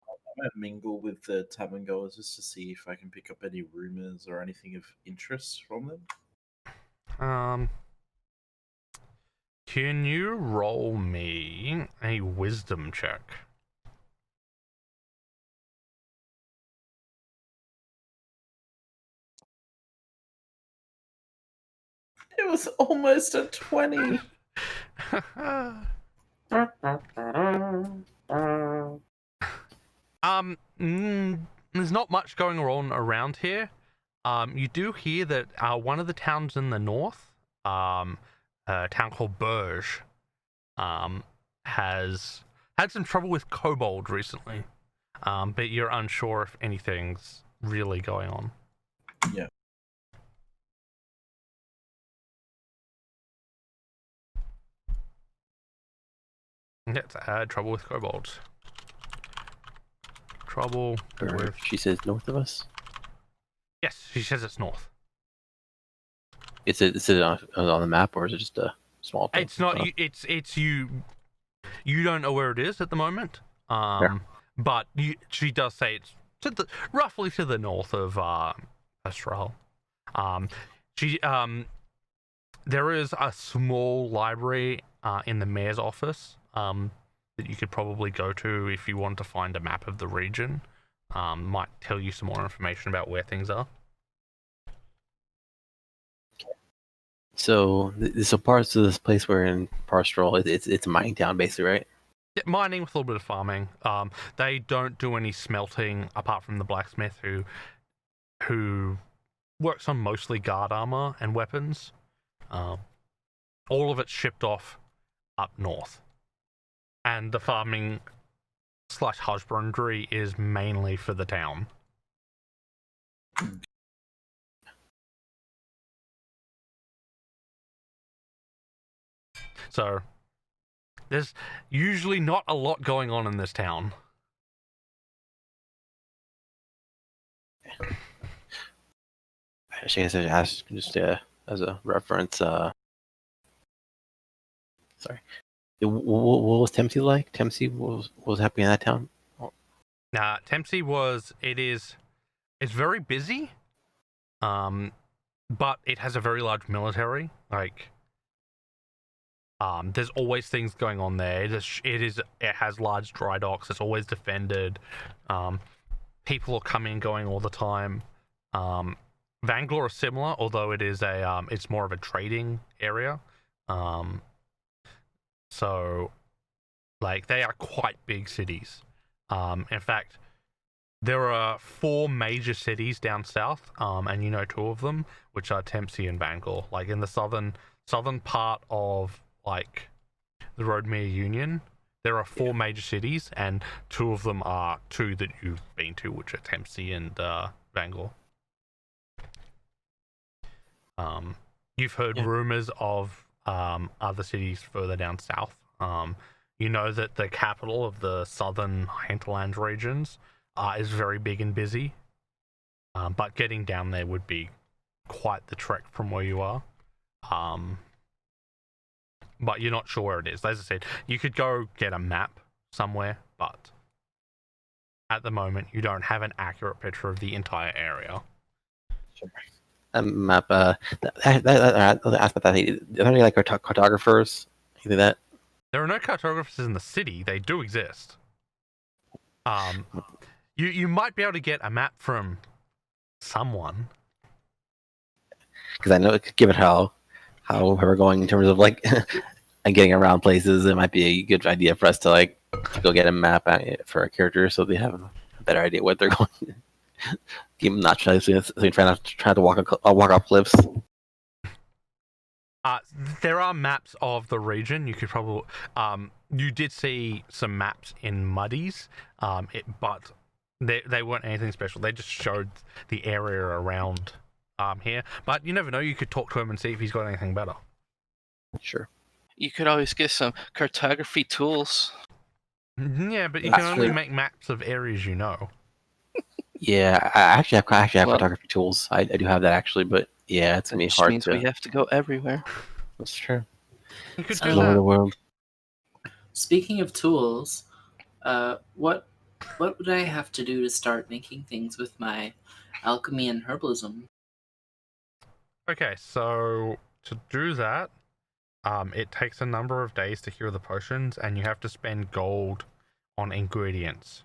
I might mingle with the tavern goers just to see if I can pick up any rumors or anything of interest from them. Can you roll me a wisdom check? It was almost a 20. There's not much going on around here. You do hear that one of the towns in the north, a town called Burge, has had some trouble with kobold recently. But you're unsure if anything's really going on. Yeah. Let's add trouble with kobolds. Trouble with... She says north of us. Yes, she says it's north. Is it on the map, or is it just a small town? It's not. It's you. You don't know where it is at the moment. But she does say it's roughly to the north of Astral. There is a small library in the mayor's office that you could probably go to if you want to find a map of the region. Might tell you some more information about where things are. So parts of this place we're in, Parstral, it's a mining town, basically, right? Yeah, mining with a little bit of farming. They don't do any smelting apart from the blacksmith who works on mostly guard armor and weapons. All of it's shipped off up north. And the farming / husbandry is mainly for the town. So, there's usually not a lot going on in this town. I guess I should ask just as a reference. Sorry, what was Tempsey like? Tempsey, what was happening in that town? Tempsey it's very busy, but it has a very large military. Like, there's always things going on there. It has large dry docks. It's always defended. People are coming and going all the time. Vanglor is similar, although it's more of a trading area. So, like, they are quite big cities. In fact, there are 4 major cities down south, and you know 2 of them, which are Tempsey and Vanglor. Like, in the southern part of like the Roadmere Union, there are 4 major cities, and 2 of them are 2 that you've been to, which are Tempsey and Vanglor. You've heard rumors of other cities further down south. You know that the capital of the southern hinterlands regions is very big and busy, but getting down there would be quite the trek from where you are. But you're not sure where it is. As I said, you could go get a map somewhere, but at the moment you don't have an accurate picture of the entire area. Map. That aspect that are there any like cartographers? Anything like that? There are no cartographers in the city. They do exist. You might be able to get a map from someone. Because I know, given how we're going in terms of like and getting around places, it might be a good idea for us to like go get a map for our characters so they have a better idea what they're going. Keep them not trying to walk off cliffs. There are maps of the region. You could probably you did see some maps in Muddies, but they weren't anything special. They just showed the area around here. But you never know. You could talk to him and see if he's got anything better. Sure. You could always get some cartography tools. Yeah, but you That's can only true. make maps of areas you know. Yeah, I actually have Well- cartography tools. I do have that actually, but yeah, it's gonna be Which hard means to. we have to go everywhere. That's true. You could So- do All over that. the world. Speaking of tools, what would I have to do to start making things with my alchemy and herbalism? Okay, so to do that, it takes a number of days to cure the potions, and you have to spend gold on ingredients.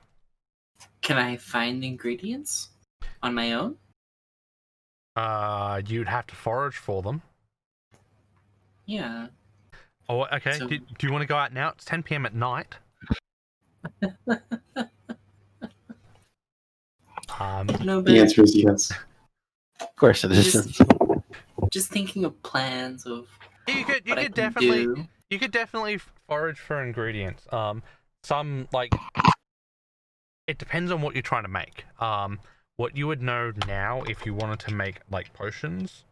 Can I find ingredients on my own? You'd have to forage for them. Yeah. Oh, okay. So- Do you want to go out now? It's 10 p.m. at night. No, The but answer is yes. Of course, it is. Just- just thinking of plans of you what I could can definitely do. you could definitely forage for ingredients. Some like it depends on what you're trying to make. What you would know now if you wanted to make like potions,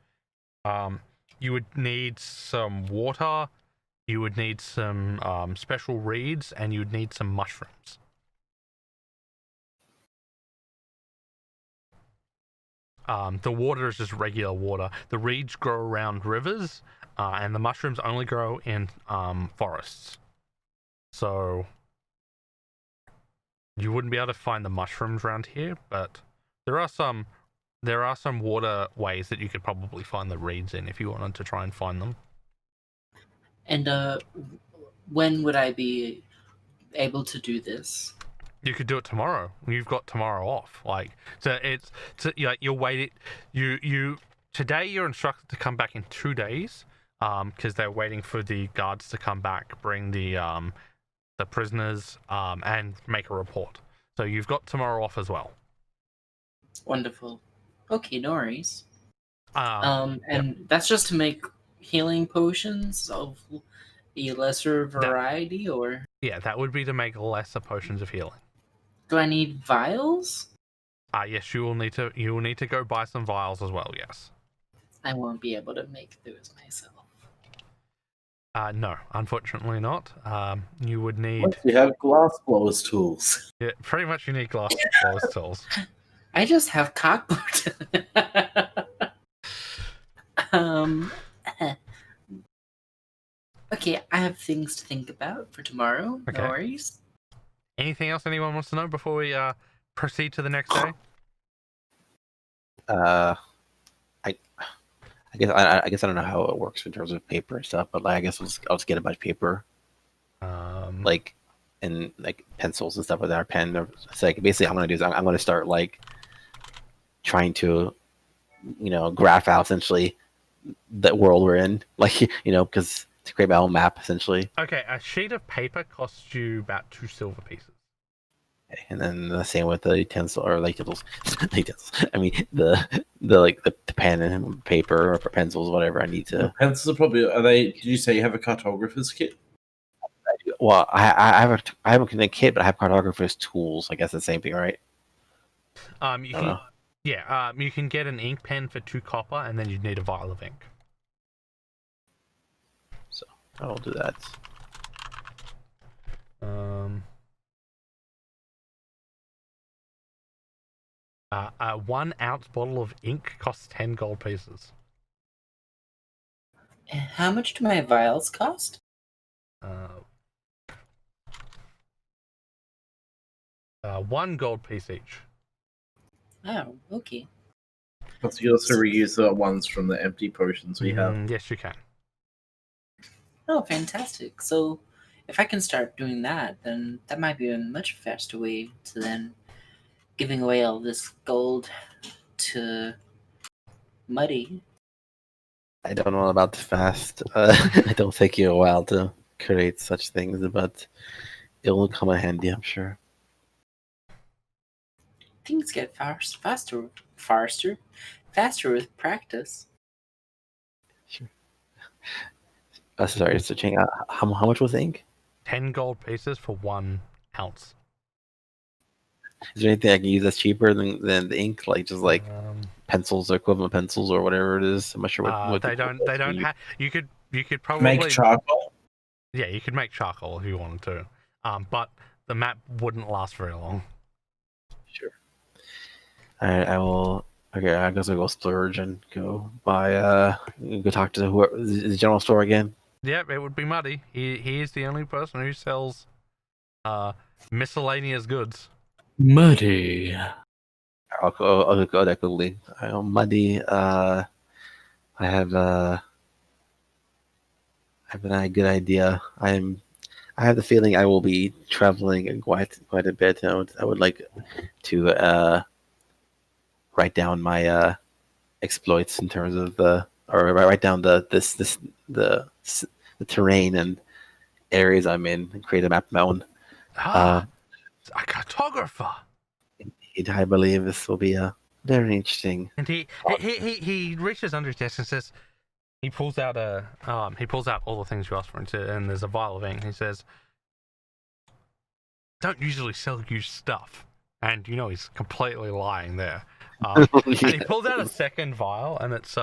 you would need some water, you would need some special reeds, and you would need some mushrooms. The water is just regular water. The reeds grow around rivers, and the mushrooms only grow in forests. So you wouldn't be able to find the mushrooms around here, but there are some waterways that you could probably find the reeds in if you wanted to try and find them. And when would I be able to do this? You could do it tomorrow. You've got tomorrow off. You're waiting. You today you're instructed to come back in 2 days, because they're waiting for the guards to come back, bring the prisoners, and make a report. So you've got tomorrow off as well. Wonderful. Okay, no worries. Yep. And that's just to make healing potions of a lesser variety, or Yeah, that would be to make lesser potions of healing. do I need vials? Yes, you will need to go buy some vials as well. Yes. I won't be able to make those myself. No, unfortunately not. You would need. Once you have glass blowers tools. Yeah, pretty much you need glass blowers tools. I just have cockboot. um. Okay, I have things to think about for tomorrow. Okay. No worries. Anything else anyone wants to know before we proceed to the next day? I guess I don't know how it works in terms of paper and stuff, but like I guess I'll just get a bunch of paper, like and like pencils and stuff with our pen. So like basically, what I'm gonna do is I'm gonna start like trying to, graph out essentially the world we're in, like because to create my own map essentially. Okay, a sheet of paper costs you about 2 silver pieces. Okay, and then the same with the utensil or like utensils. Utensils. I mean the pen and paper or pencils, whatever I need to. Pencils are probably. Are they? Did you say you have a cartographer's kit? Well, I have a kit, but I have cartographer's tools. I guess the same thing, right? You I don't can, know. yeah, you can get an ink pen for 2 copper, and then you'd need a vial of ink. So I'll do that. A 1 ounce bottle of ink costs 10 gold pieces. How much do my vials cost? 1 gold piece each. Oh, okay. But you also reuse the ones from the empty potions we have. Yes, you can. Oh, fantastic. So, if I can start doing that, then that might be a much faster way to then giving away all this gold to Muddy. I don't know about fast. I don't take you a while to create such things, but it will come in handy, I'm sure. Things get faster with practice. Sure. Sorry, switching. How much was the ink? 10 gold pieces for 1 ounce. Is there anything I can use that's cheaper than the ink? Like just like pencils or equivalent pencils or whatever it is. I'm not sure what they don't have. You could probably Make charcoal? Yeah, you could make charcoal if you wanted to. But the map wouldn't last very long. Sure. Alright, I will. Okay, I guess I'll go splurge and go buy. Go talk to whoever the general store again. Yep, it would be Muddy. He is the only person who sells miscellaneous goods. Muddy. I'll go that quickly. I'm Muddy. I have a good idea. I have the feeling I will be traveling quite a bit. I would like to write down my exploits in terms of write down the terrain and areas I'm in and create a map of my own. A cartographer. I believe this will be very interesting. And he reaches under his desk and says, he pulls out all the things you asked for, and there's a vial of ink. He says, "Don't usually sell you stuff," and he's completely lying there. And he pulls out a second vial, and it's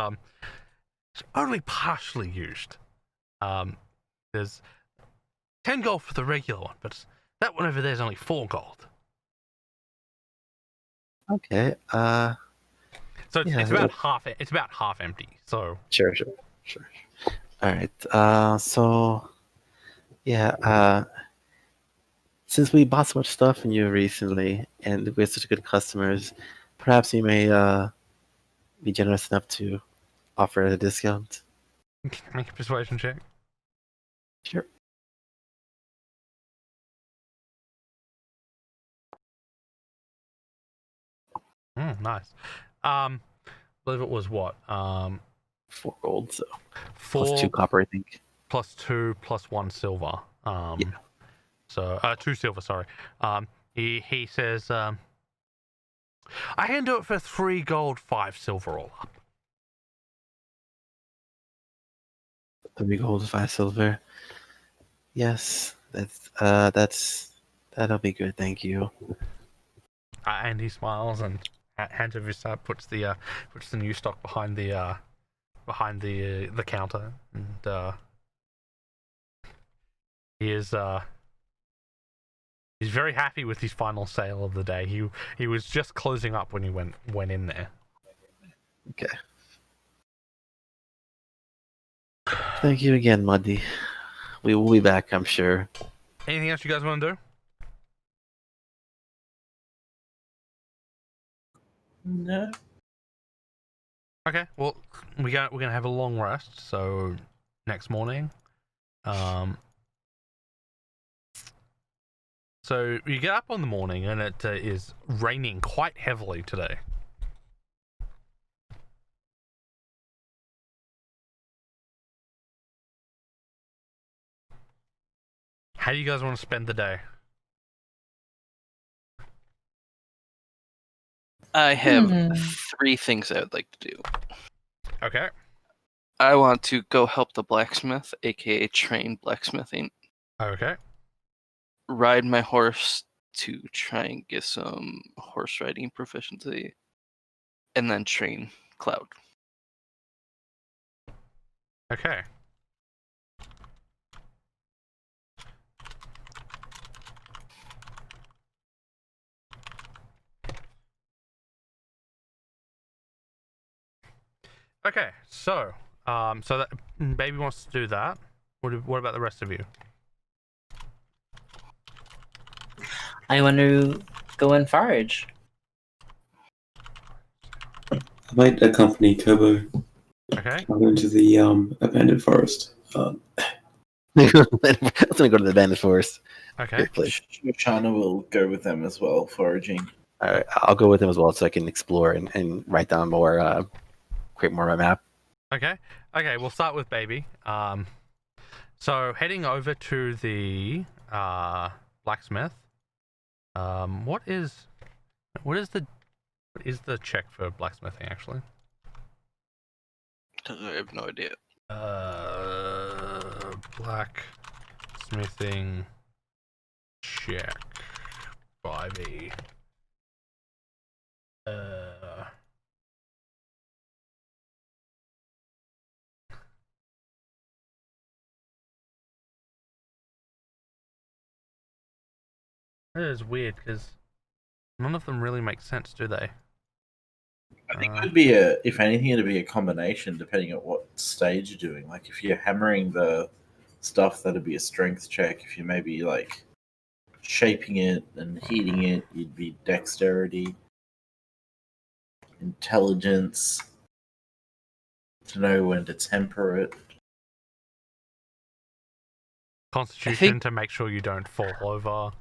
only partially used. There's 10 gold for the regular one, but that one over there is only 4 gold. Okay. So Yeah, it's about half. It's about half empty. So Sure. All right. So yeah. Since we bought so much stuff from you recently, and we're such good customers, perhaps you may be generous enough to offer a discount. make a persuasion check. Sure. Nice. I believe it was what? 4 gold, so 4 plus 2 copper, I think. plus 2 plus 1 silver. Yeah. So 2 silver. Sorry. He says, I can do it for 3 gold, 5 silver all up. 3 gold, 5 silver. Yes, that'll be good. Thank you. And he smiles and hands over his puts the new stock behind the counter, and he's very happy with his final sale of the day. He was just closing up when he went in there. Okay. Thank you again, Muddy. We will be back, I'm sure. Anything else you guys want to do? No. Okay, well, we're gonna have a long rest, so next morning. So you get up on the morning, and it is raining quite heavily today. How do you guys want to spend the day? I have 3 things I would like to do. Okay. I want to go help the blacksmith, aka train blacksmithing. Okay. Ride my horse to try and get some horse riding proficiency. And then train Cloud. Okay. Okay, so that baby wants to do that. What about the rest of you? I want to go and forage. I might accompany Kobo Okay. into the abandoned forest. Let's go to the bandit forest. Okay. Great place. Shoshana will go with them as well, foraging. All right, I'll go with him as well, so I can explore and write down more, create more of my map. Okay. Okay. We'll start with baby. So heading over to the blacksmith. What is the check for blacksmithing actually? I have no idea. Blacksmithing check 5e. It is weird because none of them really make sense, do they? I think it would be if anything, it'd be a combination depending on what stage you're doing. Like if you're hammering the stuff, that'd be a strength check. If you're maybe like shaping it and heating it, you'd be dexterity, intelligence, to know when to temper it. Constitution to make sure you don't fall over.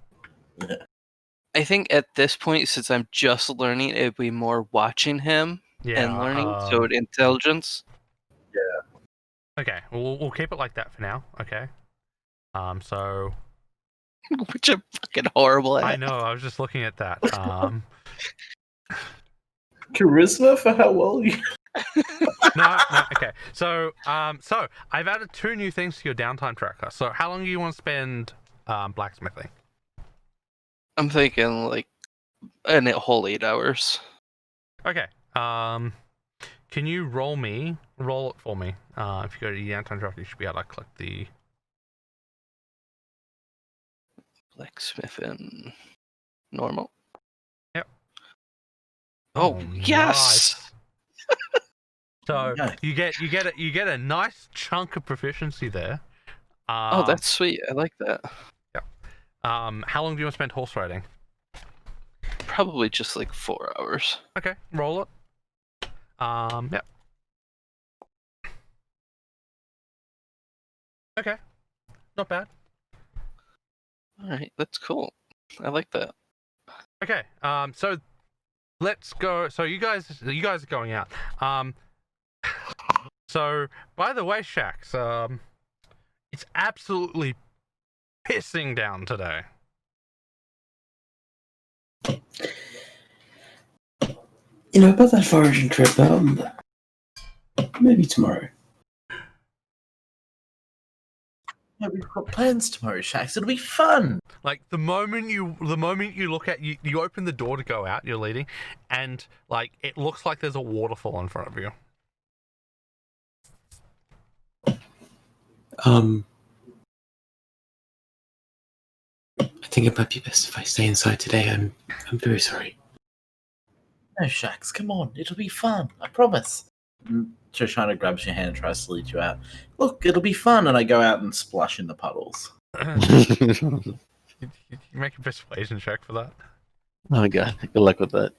I think at this point, since I'm just learning, it'd be more watching him and learning. So intelligence. Okay, we'll keep it like that for now. Okay. So Which I'm fucking horrible at. I know. I was just looking at that. Charisma for how well you. No. Okay. So I've added 2 new things to your downtime tracker. So how long do you want to spend blacksmithing? I'm thinking like a whole 8 hours. Okay. Can you roll it for me? If you go to the downtime tracker, you should be able to click the Blacksmithing normal. Yep. Oh, yes. Nice. So Nice. you get a nice chunk of proficiency there. Oh, that's sweet. I like that. How long do you want to spend horse riding? Probably just like 4 hours. Okay, roll it. Yep. Okay, not bad. All right, that's cool. I like that. Okay, so let's go. So you guys are going out. So by the way, Shax, it's absolutely pissing down today. You know, about that foraging trip, maybe tomorrow. Yeah, we've got plans tomorrow, Shax. It'll be fun. Like the moment you look at you open the door to go out, you're leading, and like it looks like there's a waterfall in front of you. I think it might be best if I stay inside today. I'm very sorry. No, Shax, come on. It'll be fun. I promise. Shoshana grabs your hand and tries to lead you out. Look, it'll be fun. And I go out and splash in the puddles. You make a persuasion check for that. Oh god, good luck with that.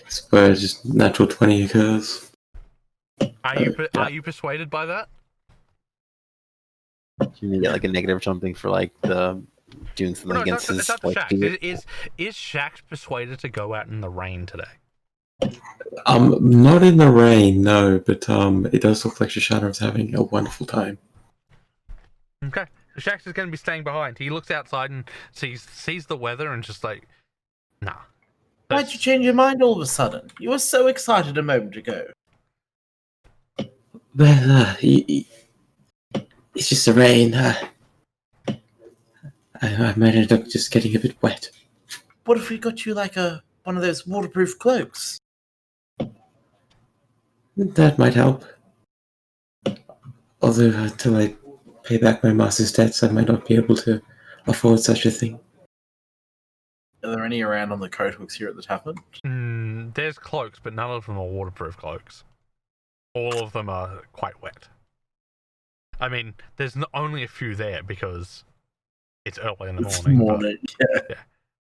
So just natural 20 occurs. Are you persuaded by that? You need to get like a negative or something for like the doing something No, against it's his not the like Shax. fear. Is Shax persuaded to go out in the rain today? Not in the rain, no, but it does look like Shoshana is having a wonderful time. Okay. So Shax is going to be staying behind. He looks outside and sees the weather and just like, nah. Why'd you change your mind all of a sudden? You were so excited a moment ago. Well, it's just the rain. I ended up just getting a bit wet. What if we got you like one of those waterproof cloaks? That might help. Although until I pay back my master's debts, I might not be able to afford such a thing. Are there any around on the coat hooks here at the tavern? There's cloaks, but none of them are waterproof cloaks. All of them are quite wet. I mean, there's only a few there because it's early in the It's morning. morning. Yeah.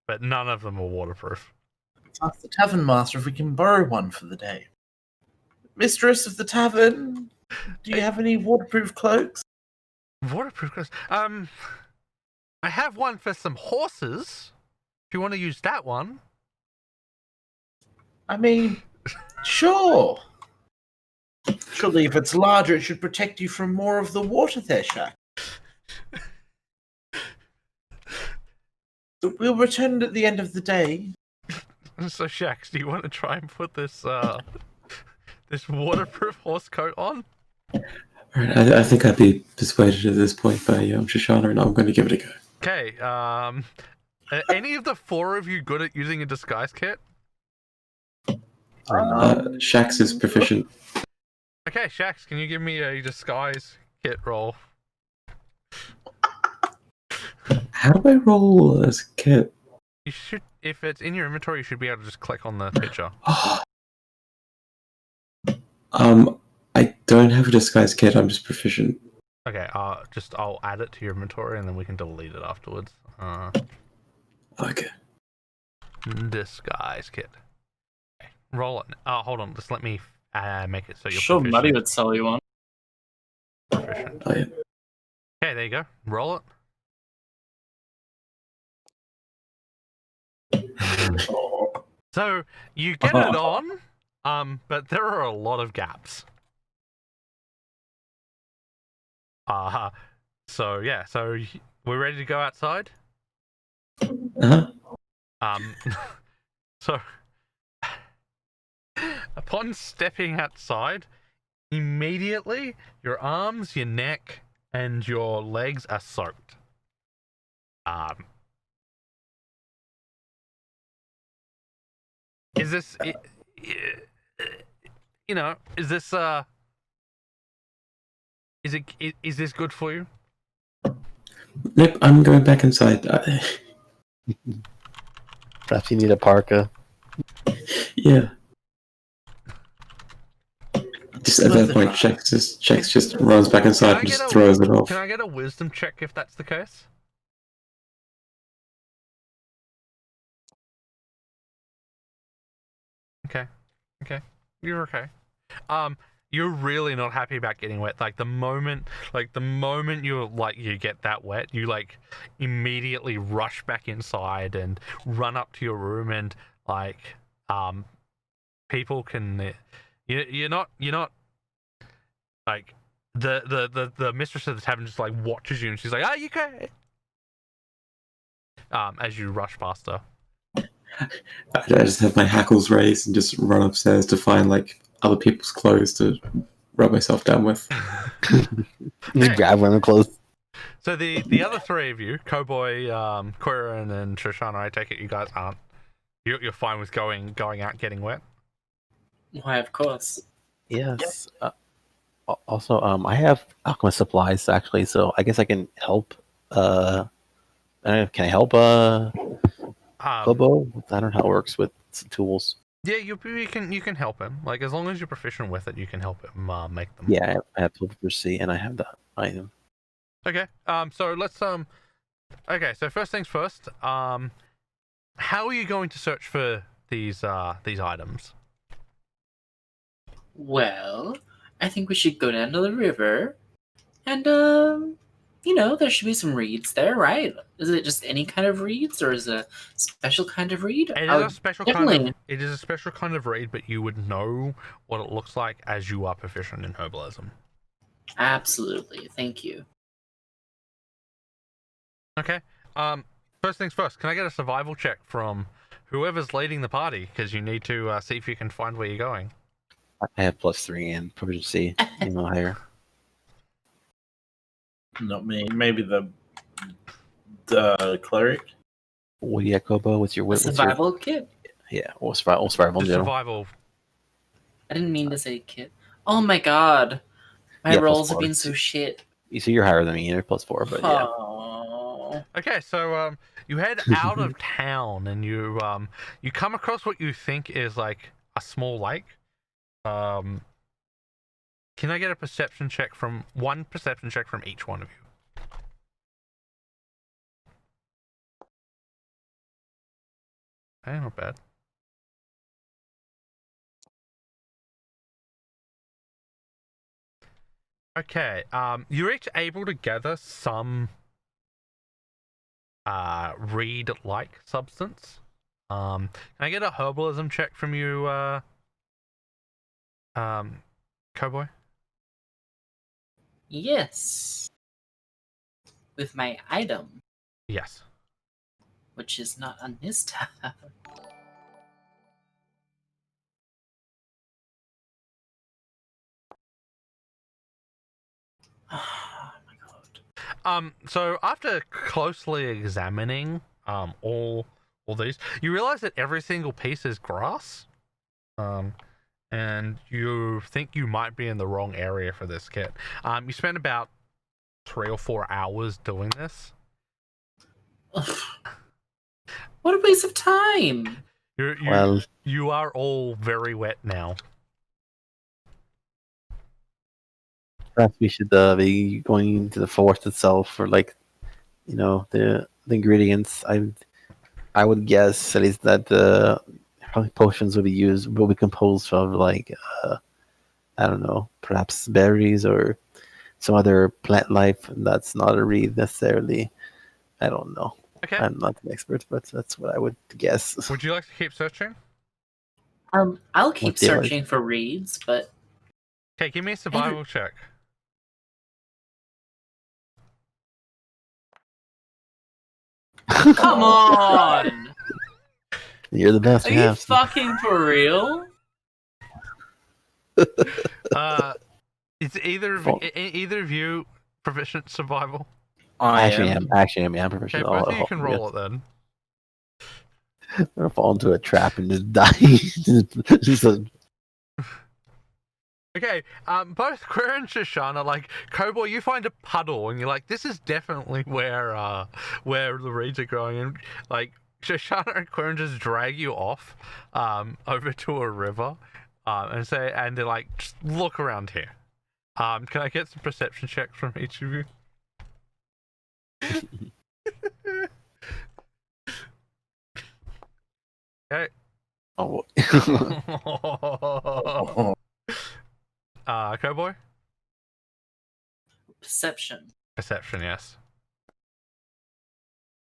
But none of them are waterproof. Ask the tavern master if we can borrow one for the day. Mistress of the tavern, do you have any waterproof cloaks? Waterproof cloaks? I have one for some horses. If you want to use that one. I mean, sure. Surely if it's larger, it should protect you from more of the water there, Shaq. But we'll return at the end of the day. So, Shax, do you want to try and put this this waterproof horse coat on? Alright, I think I'd be persuaded at this point by Shoshana, and I'm going to give it a go. Okay. Are any of the four of you good at using a disguise kit? Shax is proficient. Okay, Shax, can you give me a disguise kit roll? How do I roll as a kit? You should, if it's in your inventory, you should be able to just click on the picture. I don't have a disguise kit. I'm just proficient. Okay, I'll add it to your inventory and then we can delete it afterwards. Okay. Disguise kit. Okay, roll it. Hold on, just let me make it so you're Sure, proficient. Muddy would sell you one. Proficient. Oh, yeah. Okay, there you go. Roll it. So you get it on, but there are a lot of gaps. So yeah, so we're ready to go outside. Uh-huh. So upon stepping outside, immediately your arms, your neck, and your legs are soaked. Is this, you know, is this is this good for you? Nope, I'm going back inside. Perhaps you need a parka. Yeah. Just at that point, Chex just runs back inside and just throws it off. Can I get a wisdom check if that's the case? Okay, you're okay. You're really not happy about getting wet. Like the moment you get that wet, you like immediately rush back inside and run up to your room and like people can you're not like the mistress of the tavern just like watches you and she's like, "Are you okay?" As you rush past her. I just have my hackles raised and just run upstairs to find like other people's clothes to rub myself down with. Just grab one of the clothes. So the other three of you, Cowboy, Quirin, and Shoshana, I take it you guys aren't. You're fine with going out getting wet. Why, of course. Yes. Also, I have alchemist supplies actually, so I guess I can help. I don't know, can I help? Kobo? I don't know how it works with tools. Yeah, you can help him. Like as long as you're proficient with it, you can help him make them. Yeah, I have tool proficiency, and I have the item. Okay. So let's Okay. So first things first. How are you going to search for these items? Well, I think we should go down to the river, and there should be some reeds there, right? Is it just any kind of reeds, or is it a special kind of reed? It is a special kind of reed, but you would know what it looks like as you are proficient in herbalism. Absolutely, thank you. Okay. First things first. Can I get a survival check from whoever's leading the party? Because you need to see if you can find where you're going. I have +3 and proficiency, higher. Not me. Maybe the cleric. What do you got, Kobo? What's your Survival kit. Yeah, or survival. The in general. survival. I didn't mean to say kit. Oh my god, my Yeah, rolls have +4. been so shit. You see, you're higher than me. You're +4, but yeah. Oh. Okay, so you head out of town and you come across what you think is like a small lake. Can I get a perception check from each one of you? Okay, not bad. Okay, you're each able to gather some reed-like substance. Can I get a herbalism check from you, Cowboy? Yes. With my item, Yes. which is not on this tab. Oh my god. So after closely examining all these, you realize that every single piece is grass. And you think you might be in the wrong area for this kit. You spent about 3 or 4 hours doing this. What a waste of time! You are all very wet now. Perhaps we should be going into the forest itself for like, the ingredients. I would guess at least that probably potions will be composed of like I don't know, perhaps berries or some other plant life that's not a reed necessarily. I don't know. Okay. I'm not an expert, but that's what I would guess. Would you like to keep searching? I'll keep What do you like? searching for reeds, but Okay, give me a survival check. come on! You're the best. Are you fucking for real? Is either of you proficient survival? I Actually, am. I'm Okay, professional. both of you can roll it then. I'm gonna fall into a trap and just die. Just Okay, both Quir and Shoshana, like, Cowboy, you find a puddle, and you're like, this is definitely where the reeds are growing, and, like, Shoshana and Quir just drag you off, over to a river, and they're like, just look around here. Can I get some perception checks from each of you? Okay. oh. Cowboy? Perception. Perception, yes.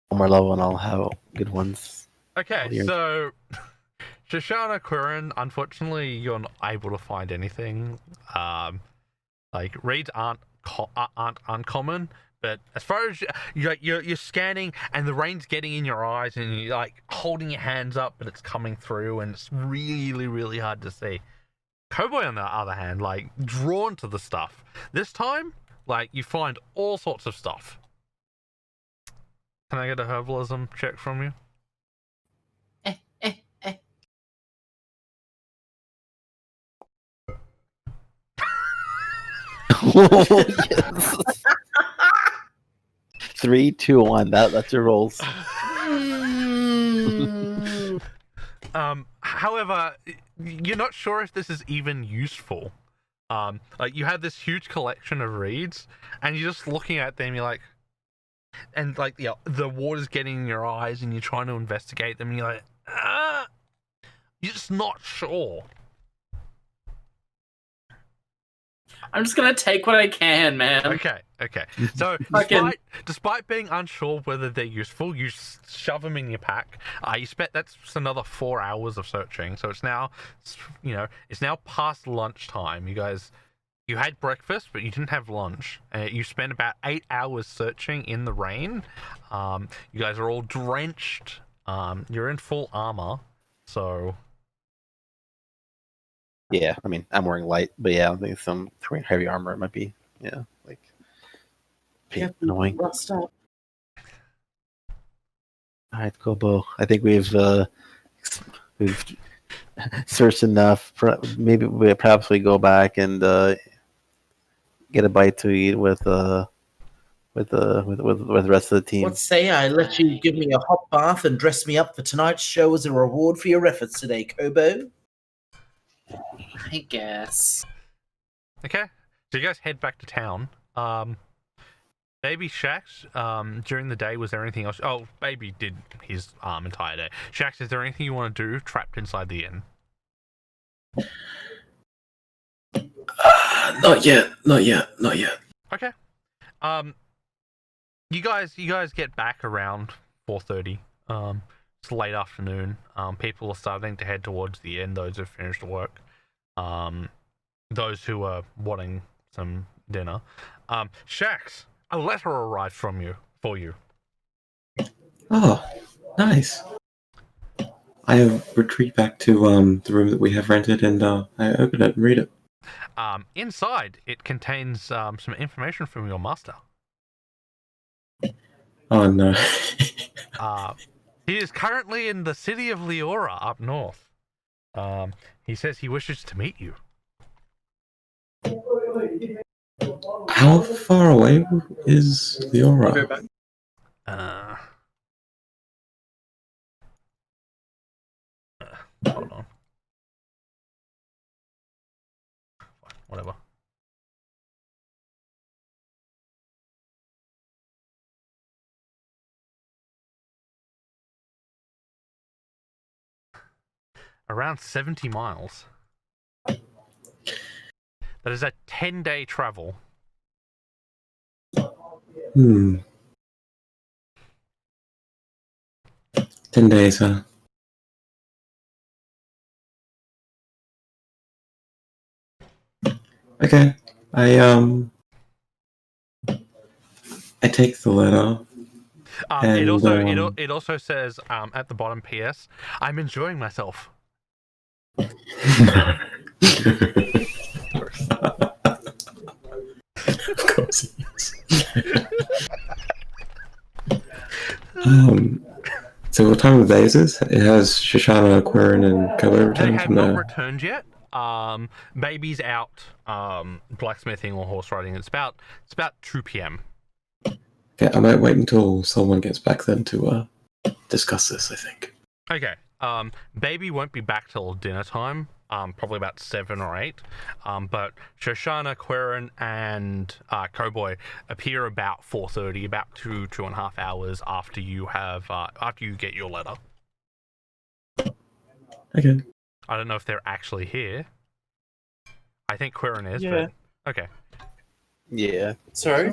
One more level and I'll have good ones. Okay, Weird. so Shoshana, Quirin, unfortunately, you're not able to find anything. Like reeds aren't uncommon, but as far as you're scanning and the rain's getting in your eyes and you're like holding your hands up, but it's coming through and it's really, really hard to see. Cowboy, on the other hand, like drawn to the stuff. This time, like you find all sorts of stuff. Can I get a herbalism check from you? Yes. 3, 2, 1. That's your rolls. However, you're not sure if this is even useful. Like you have this huge collection of reeds, and you're just looking at them. You're like, and like the water's getting in your eyes, and you're trying to investigate them. And you're like, you're just not sure. I'm just gonna take what I can, man. Okay. So despite being unsure whether they're useful, you shove them in your pack. You spent that's another 4 hours of searching. So it's now, it's now past lunchtime. You had breakfast, but you didn't have lunch. You spent about 8 hours searching in the rain. You guys are all drenched. You're in full armor, so. Yeah, I mean, I'm wearing light, but yeah, I think some heavy armor might be, like, annoying. Rust up. All right, Kobo. I think we've searched enough. Perhaps we go back and get a bite to eat with the rest of the team. What say I let you give me a hot bath and dress me up for tonight's show as a reward for your efforts today, Kobo? I guess. Okay, so you guys head back to town. Baby Shax, during the day, was there anything else? Oh, Baby did his entire day. Shax, is there anything you want to do trapped inside the inn? Not yet. Okay. You guys get back around 4:30. It's late afternoon. People are starting to head towards the inn. Those who've finished work. Those who are wanting some dinner. Shax, a letter arrived for you. Oh, nice. I retreat back to the room that we have rented, and I open it and read it. Inside, it contains some information from your master. Oh no. He is currently in the city of Leora up north. He says he wishes to meet you. How far away is Leora? Hold on. Whatever. Around 70 miles. That is a 10-day travel. 10 days, huh? Okay. I take the letter. It also says at the bottom, P.S. I'm enjoying myself. Of course he is. So what time of day is this? It has Shoshana, Quirin, and Kobo They returned have from not the... returned yet. Baby's out blacksmithing or horse riding. It's about 2 p.m. Okay, I might wait until someone gets back then to discuss this, I think. Okay. Baby won't be back till dinner time. Probably about 7 or 8. But Shoshana, Quirin, and Cowboy appear about 4:30, about 2.5 hours after you get your letter. Okay. I don't know if they're actually here. I think Quirin is, Yeah. but okay. Yeah. Sorry?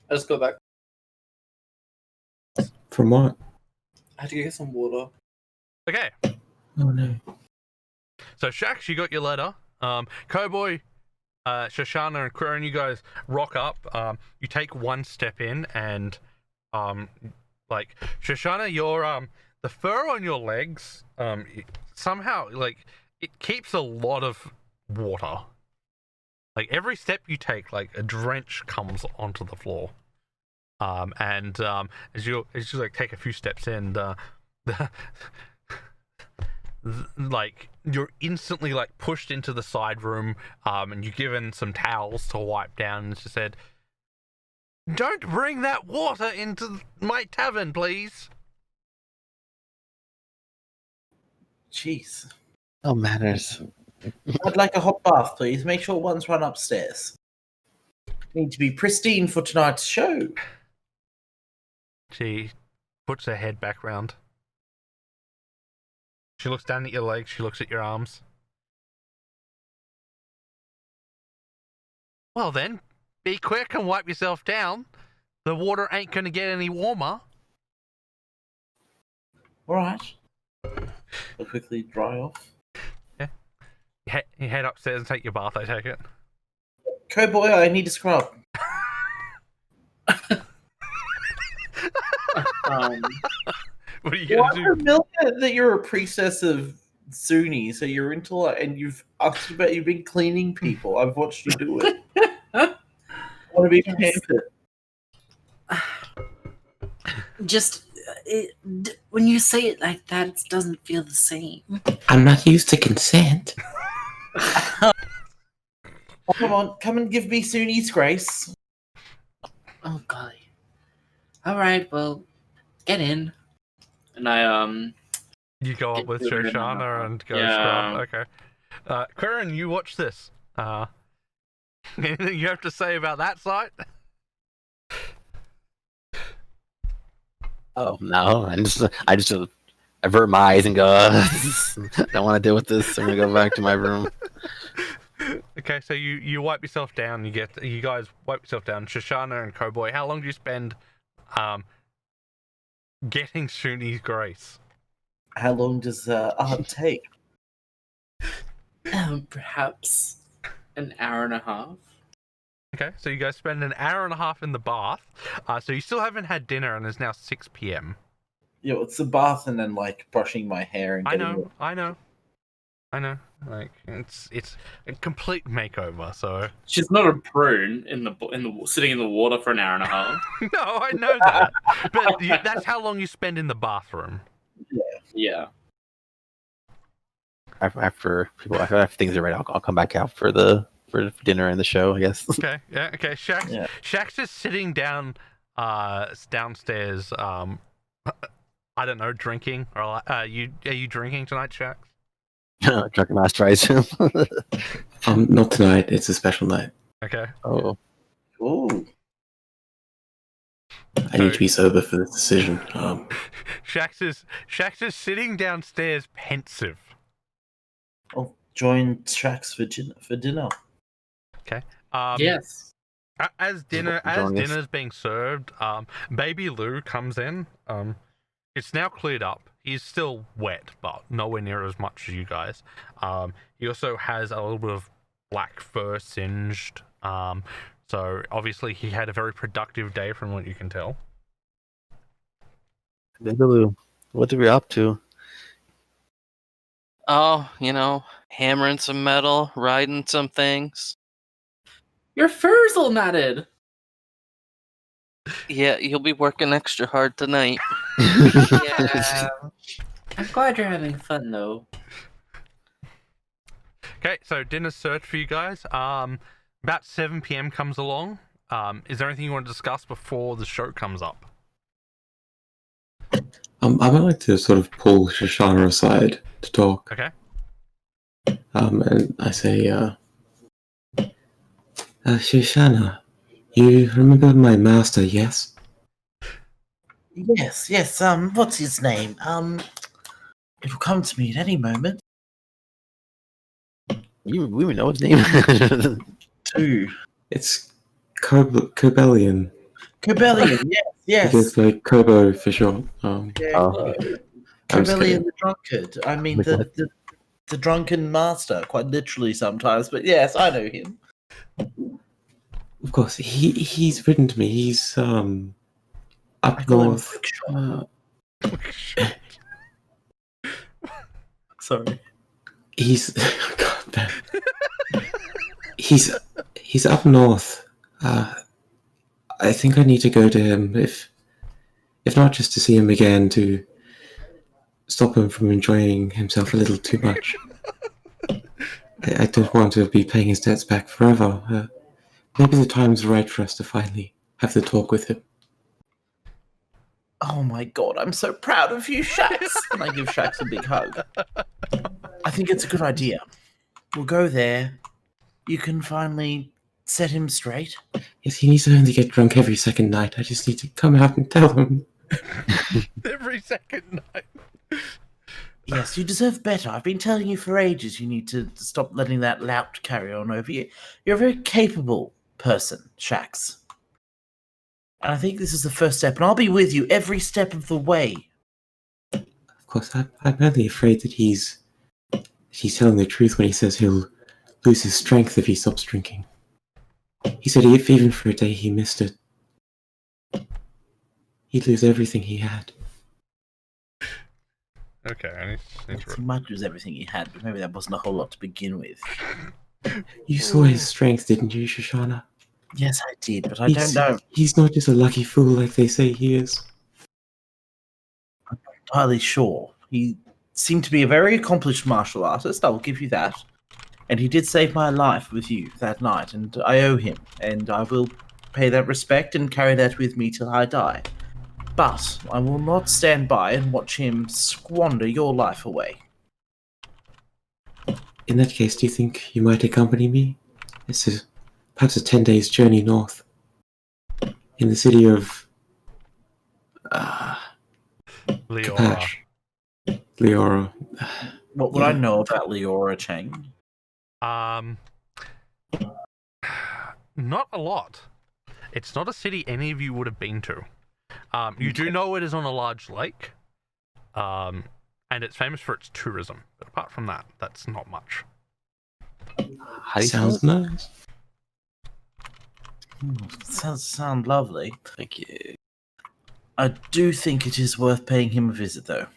I just go back. From what? I had to get some water. Okay. Oh no. So Shax, you got your letter. Cowboy, Shoshana, and Quirin, you guys rock up. You take one step in, and like Shoshana, your the fur on your legs, somehow like it keeps a lot of water. Like every step you take, like a drench comes onto the floor. And as you like take a few steps in, like you're instantly like pushed into the side room, and you're given some towels to wipe down, and she said, "Don't bring that water into my tavern, please." Jeez. No manners. I'd like a hot bath, please. Make sure one's run upstairs. Need to be pristine for tonight's show. She puts her head back round. She looks down at your legs. She looks at your arms. Well then, be quick and wipe yourself down. The water ain't gonna get any warmer. All right. I'll quickly dry off. You head upstairs and take your bath, I take it. Cowboy, I need a scrub. What are you Well, gonna I'm do? familiar that you're a priestess of Zuni, so you're into like, and you've asked about you've been cleaning people. I've watched you do it. I want to be Yes. pampered. When you say it like that, it doesn't feel the same. I'm not used to consent. Oh, come on, come and give me Suni's grace. Oh golly. All right, well, get in. And I You go up Get with to it, Shoshana and go yeah. scrub. Okay. Curran, you watch this. Anything you have to say about that site? Oh no! I just avert my eyes and go. Don't want to deal with this. I'm gonna go back to my room. Okay, so you wipe yourself down. You guys wipe yourself down. Shoshana and Cowboy, how long do you spend getting Shuni's grace? How long does art take? Perhaps an hour and a half. Okay, so you guys spend an hour and a half in the bath. So you still haven't had dinner, and it's now 6 p.m. Yeah, it's the bath and then like brushing my hair and I getting know. Like it's a complete makeover. So She's not a prune in the sitting in the water for an hour and a half. no, I know that, but that's how long you spend in the bathroom. Yeah. After things are ready, I'll come back out for dinner and the show, I guess. Okay, yeah, okay. Shaq's just sitting down, downstairs. I don't know, drinking or are you drinking tonight, Shax? Drunk and last tries him. Not tonight. It's a special night. Okay. Oh, Ooh. I need to be sober for this decision. Shax is sitting downstairs, pensive. I'll join Trax for dinner. Okay. Yes. As dinner's being served, Baby Lou comes in. It's now cleared up. He's still wet, but nowhere near as much as you guys. He also has a little bit of black fur singed. So obviously he had a very productive day from what you can tell. Baby Lou, what are we up to? Oh, hammering some metal, riding some things. Your fur's all matted. Yeah, you'll be working extra hard tonight. Yeah. I'm glad you're having fun though. Okay, so dinner's served for you guys. About 7 p.m. comes along. Is there anything you want to discuss before the show comes up? I would like to sort of pull Shoshana aside to talk. Okay. And I say, Shoshana, you remember my master, yes? Yes. What's his name? It'll come to me at any moment. We even know his name. Two. It's Cobellion. Cobellion, yes. Because like Kobo for short. Yeah, Oh. I'm just Cobellion kidding. the drunkard. I mean, Like what? the drunken master, quite literally sometimes. But yes, I know him. Of course, he's written to me. He's I up call him north. Sorry. He's God damn. He's up north. I think I need to go to him, if not just to see him again, to stop him from enjoying himself a little too much. I don't want to be paying his debts back forever. Maybe the time's right for us to finally have the talk with him. Oh my god, I'm so proud of you, Shax. And I give Shax a big hug. I think it's a good idea. We'll go there. You can finally set him straight. Yes, he needs to only get drunk every second night. I just need to come out and tell him. Every second night. Yes, you deserve better. I've been telling you for ages you need to stop letting that lout carry on over you. You're a very capable person, Shax. And I think this is the first step, and I'll be with you every step of the way. Of course, I'm only afraid that he's telling the truth when he says he'll lose his strength if he stops drinking. He said if even for a day he missed it, he'd lose everything he had. Okay, I need to He might lose everything he had, but maybe that wasn't a whole lot to begin with. You saw his strength, didn't you, Shoshana? Yes, I did, but I don't know. He's not just a lucky fool like they say he is. I'm not entirely sure. He seemed to be a very accomplished martial artist, I will give you that. And he did save my life with you that night, and I owe him, and I will pay that respect and carry that with me till I die. But I will not stand by and watch him squander your life away. in that case, do you think you might accompany me? This is perhaps a 10 days journey north. In the city of Leora. Capash. Leora. What would I know about Leora Chang? Not a lot. It's not a city any of you would have been to. You do know it is on a large lake, and it's famous for its tourism. But apart from that, that's not much. How do you spell Sounds it? nice. Sound lovely. Thank you. I do think it is worth paying him a visit, though.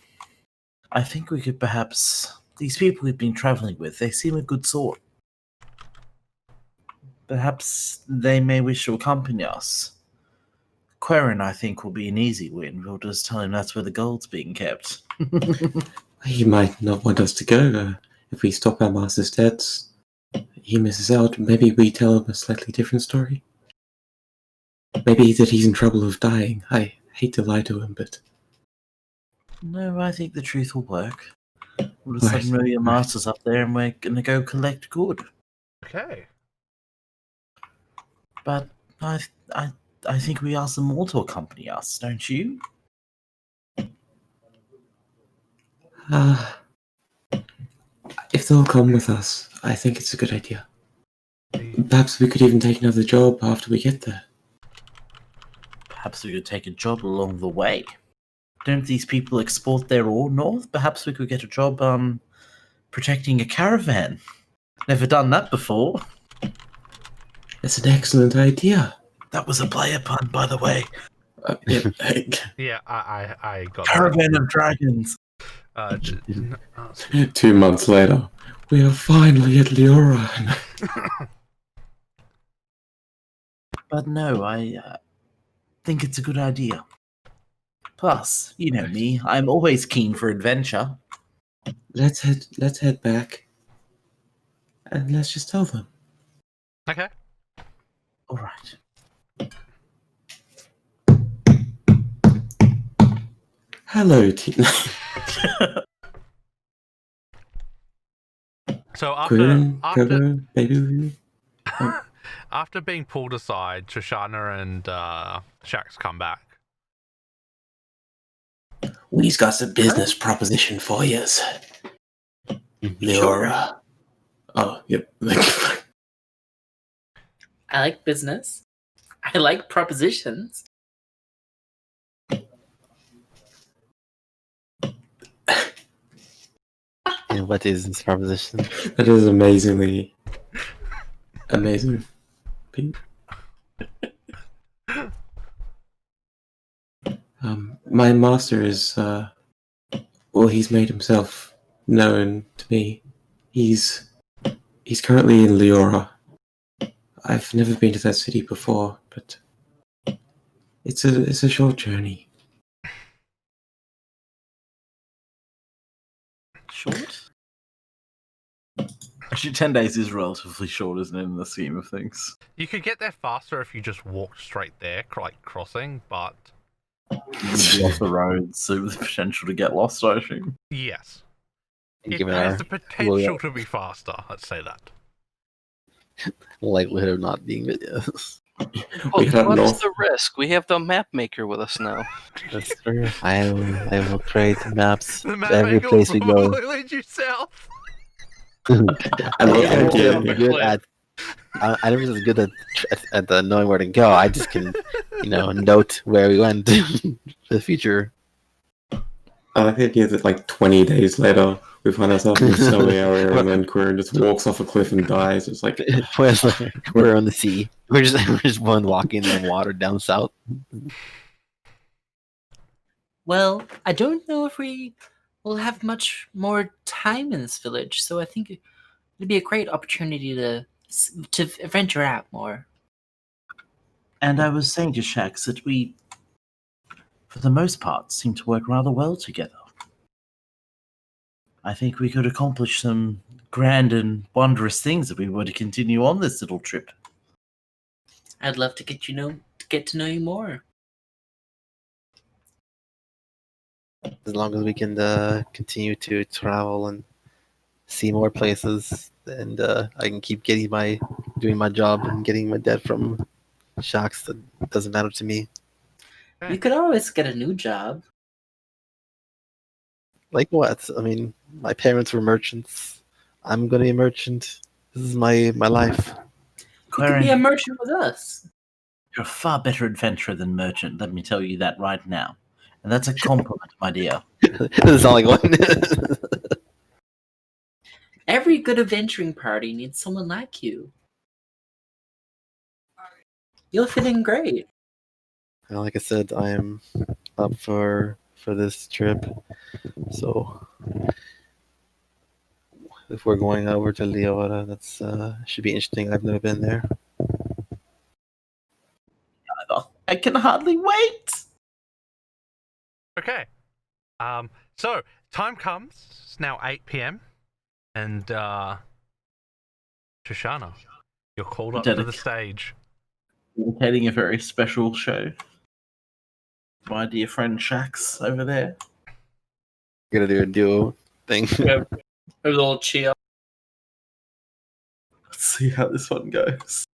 I think we could perhaps... These people we've been travelling with, they seem a good sort. Perhaps they may wish to accompany us. Quarren, I think, will be an easy win. We'll just tell him that's where the gold's being kept. He might not want us to go. If we stop our master's debts, he misses out. Maybe we tell him a slightly different story. Maybe that he's in trouble of dying. I hate to lie to him, but... No, I think the truth will work. We'll just let him know your Right. master's up there and we're gonna go collect good. Okay. But I think we ask them all to accompany us, don't you? If they'll come with us, I think it's a good idea. Perhaps we could even take another job after we get there. Perhaps we could take a job along the way. Don't these people export their ore north? Perhaps we could get a job protecting a caravan. Never done that before. That's an excellent idea. That was a player pun, by the way. Yeah, I got Caravan of dragons. that. 2 months later, we are finally at Leora. But no, I think it's a good idea. Plus, you know me, I'm always keen for adventure. Let's head back. And let's just tell them. Okay. All right. Hello, Tina. So after Quinn, Coco, baby. after being pulled aside, Shoshana and Shax come back. We've got some business proposition for yous. Leora. Oh, yep. I like business. I like propositions. And what is this proposition? That is amazingly amazing. Pete. My master is well, he's made himself known to me. He's currently in Leora. I've never been to that city before, but it's a short journey. Short? Actually, 10 days is relatively short, isn't it, in the scheme of things? You could get there faster if you just walked straight there, like crossing, but You'd be off the roads, so the potential to get lost, I assume. yes. And It given has our the potential to be faster, let's say that. likelihood of not being it, yes. We Well, have what's north. the risk? We have the map maker with us now. That's true. I will create maps The map every maker will place we go. probably lead you south. I love I'm the really idea. good at. I'm just good at knowing where to go. I just can, note where we went for the future. I like the idea that like 20 days later, we find ourselves in a snowy area and then Quirn just walks off a cliff and dies. It's like, We're on the sea. We're just one walking in the water down south. Well, I don't know if we will have much more time in this village, so I think it'd be a great opportunity to venture out more. And I was saying to Shax that we, for the most part, seem to work rather well together. I think we could accomplish some grand and wondrous things if we were to continue on this little trip. I'd love to get to know you more. As long as we can continue to travel and see more places, and I can keep doing my job and getting my debt from shocks. That doesn't matter to me. You could always get a new job. Like what? I mean, my parents were merchants. I'm gonna be a merchant. This is my life. You could be a Claren, merchant with us. you're a far better adventurer than merchant, let me tell you that right now. And that's a compliment, my dear. This is all I want. Every good adventuring party needs someone like you. You'll fit in great. Well, like I said, I am up for this trip. So if we're going over to Leota, that's should be interesting. I've never been there. I can hardly wait. Okay. So time comes. It's now 8 p.m. and Shoshana, you're called up to the stage. Dedicating a very special show. My dear friend Shax over there. Gonna do a duo thing. A little cheer. Let's see how this one goes.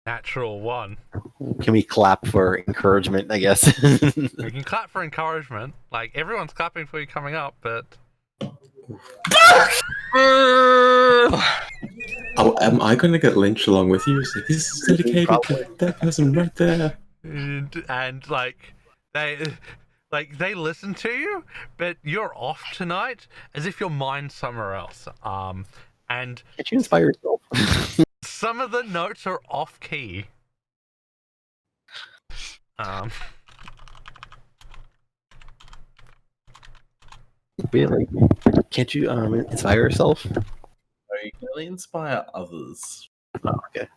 Natural one. Can we clap for encouragement? I guess. We can clap for encouragement. Like everyone's clapping for you coming up, but Oh, am I going to get lynched along with you? It's like, this is dedicated to that person right there. and like they listen to you, but you're off tonight as if your mind's somewhere else. And Can't you inspire yourself? some of the notes are off key. Really? Can't you inspire yourself? Very really inspire others. Oh, okay.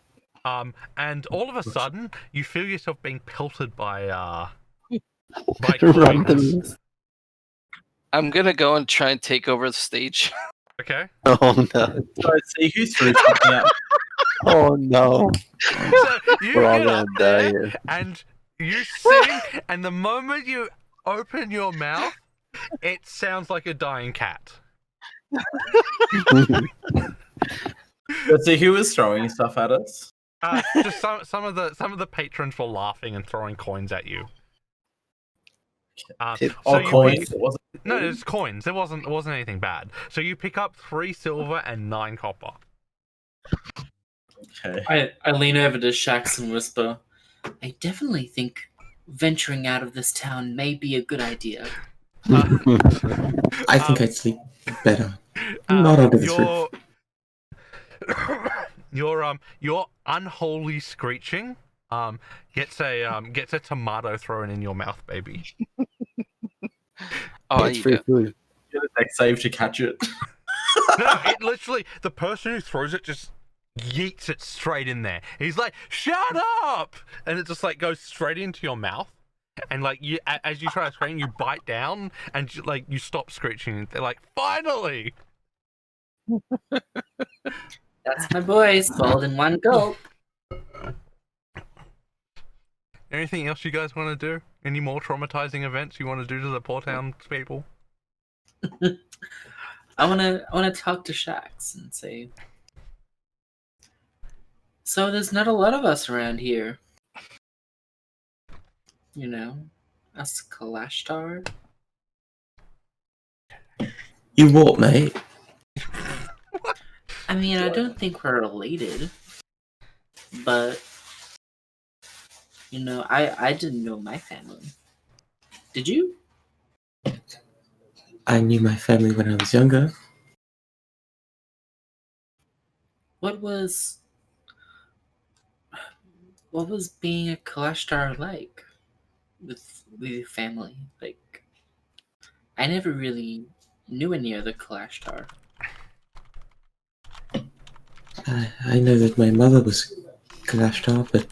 And all of a sudden, you feel yourself being pelted by Run coins. the- I'm gonna go and try and take over the stage. Okay. Oh no! Let's see who threw something out. Oh no! So you We're all get gonna up die there, here. and you sing, and the moment you open your mouth, it sounds like a dying cat. Let's see who was throwing stuff at us. Just some of the patrons were laughing and throwing coins at you. So Oh, you coins. pick- It wasn't. no, it's coins. It wasn't anything bad. So you pick up 3 silver and 9 copper. Okay. I lean over to Shax and whisper, I definitely think venturing out of this town may be a good idea. I think I'd sleep better. Not under this roof. Your unholy screeching gets a tomato thrown in your mouth, baby. Oh, It's you free go. food. Get a deck save to catch it. No, it literally, the person who throws it just yeets it straight in there. He's like, "Shut up!" And it just like goes straight into your mouth. And like you, as you try to scream, you bite down and you stop screeching. They're like, "Finally!" That's my boy, swallowed in one gulp. Anything else you guys want to do? Any more traumatizing events you want to do to the poor town people? I wanna talk to Shax and say, so there's not a lot of us around here. You know, us Kalashtar. You what, mate? I mean, I don't think we're related, but you know, I didn't know my family. Did you? I knew my family when I was younger. What was being a Kalashtar like with your family? Like, I never really knew any other Kalashtar. I know that my mother was Kalashtar, but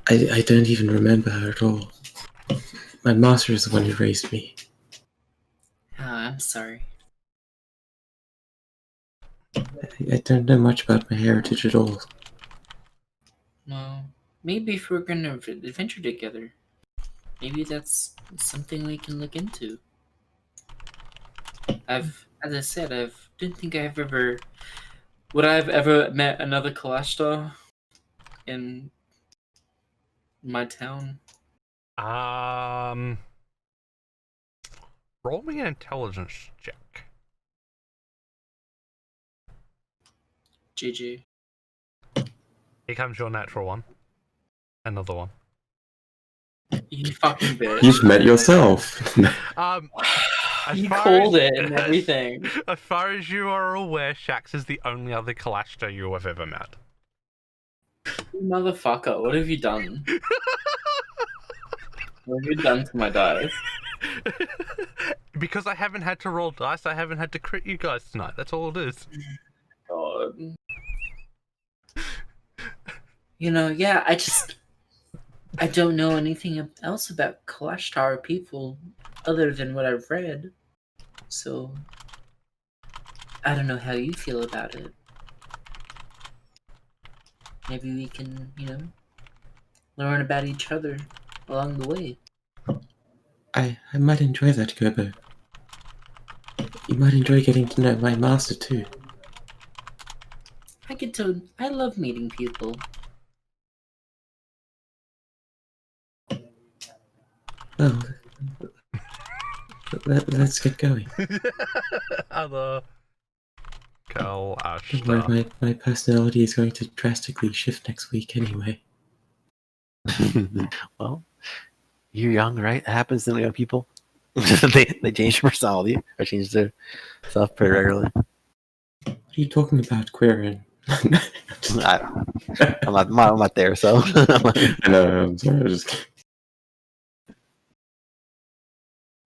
I don't even remember her at all. My master is the one who raised me. Oh, I'm sorry. I don't know much about my heritage at all. Well, maybe if we're gonna adventure together, maybe that's something we can look into. I've As I said, I didn't think I've ever. Would I have ever met another Kalashtar in my town? Roll me an intelligence check. GG. Here comes your natural one. Another one. You fucking bitch. You've met yourself. As You far called as- it and everything. As far as you are aware, Shax is the only other Kalashtar you have ever met. You motherfucker, what have you done? What have you done to my dice? Because I haven't had to roll dice, I haven't had to crit you guys tonight. That's all it is. God. You know, yeah, I don't know anything else about Kalashtar people other than what I've read. So, I don't know how you feel about it. Maybe we can, learn about each other along the way. I might enjoy that, Gobo. You might enjoy getting to know my master too. I love meeting people. Well, let's get going. Other Don't Kalashtar. worry, my personality is going to drastically shift next week anyway. Well, you're young, right? It happens to young people. they change their personality or change their stuff pretty regularly. What are you talking about, Quirin? I'm not there, so. No, I'm sorry. I just...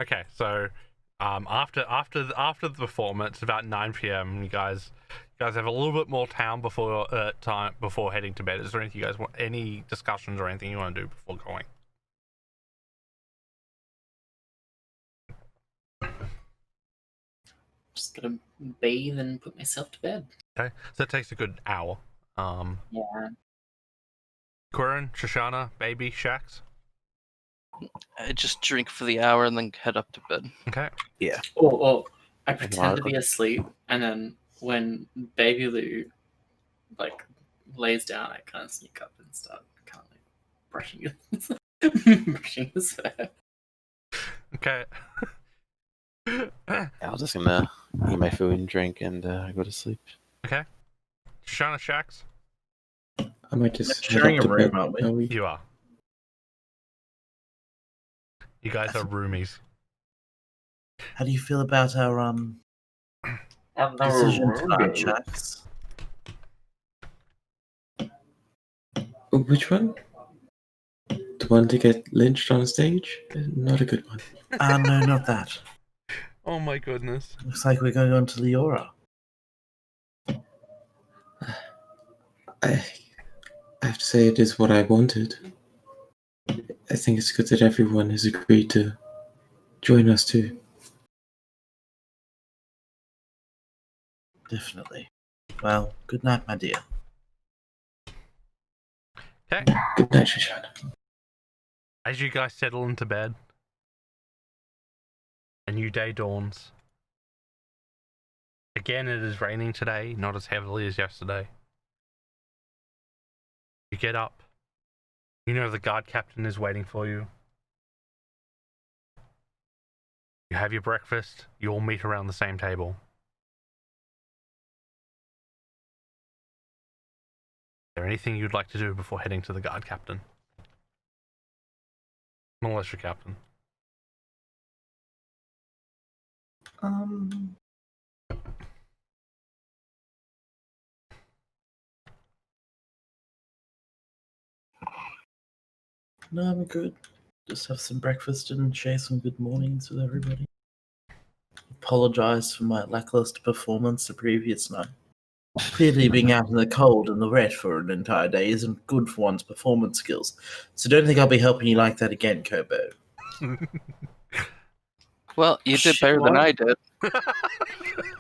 Okay, so after the performance, about 9 p.m., you guys have a little bit more time before heading to bed. Is there anything you guys want, any discussions or anything you want to do before going? Just gonna bathe and put myself to bed. Okay, so it takes a good hour. Yeah. Quirin, Shoshana, Baby, Shax. I just drink for the hour and then head up to bed. Okay. Oh, I pretend to be asleep, and then when Baby Lou, lays down, I kind of sneak up and start kind of brushing his hair. Okay. Yeah, I was just gonna eat my food and drink and go to sleep. Okay. Shoshana, Shax. I might just Sharing head up a to room, bed. aren't we? Are we? You are. You guys are roomies. How do you feel about our decision tonight, Shax? Oh, which one? The one to get lynched on stage? Not a good one. No, not that. Oh my goodness. Looks like we're going on to Leora. I have to say it is what I wanted. I think it's good that everyone has agreed to join us too. Definitely. Well, good night, my dear. Okay. Good night, Shoshana. As you guys settle into bed, a new day dawns. Again, it is raining today, not as heavily as yesterday. You get up. You know the guard captain is waiting for you. You have your breakfast. You all meet around the same table. Is there anything you'd like to do before heading to the guard captain? Militia captain. No, I'm good. Just have some breakfast and share some good mornings with everybody. Apologize for my lackluster performance the previous night. Clearly, being out in the cold and the wet for an entire day isn't good for one's performance skills. So don't think I'll be helping you like that again, Kobo. Well, you did Shit, better than what? I did.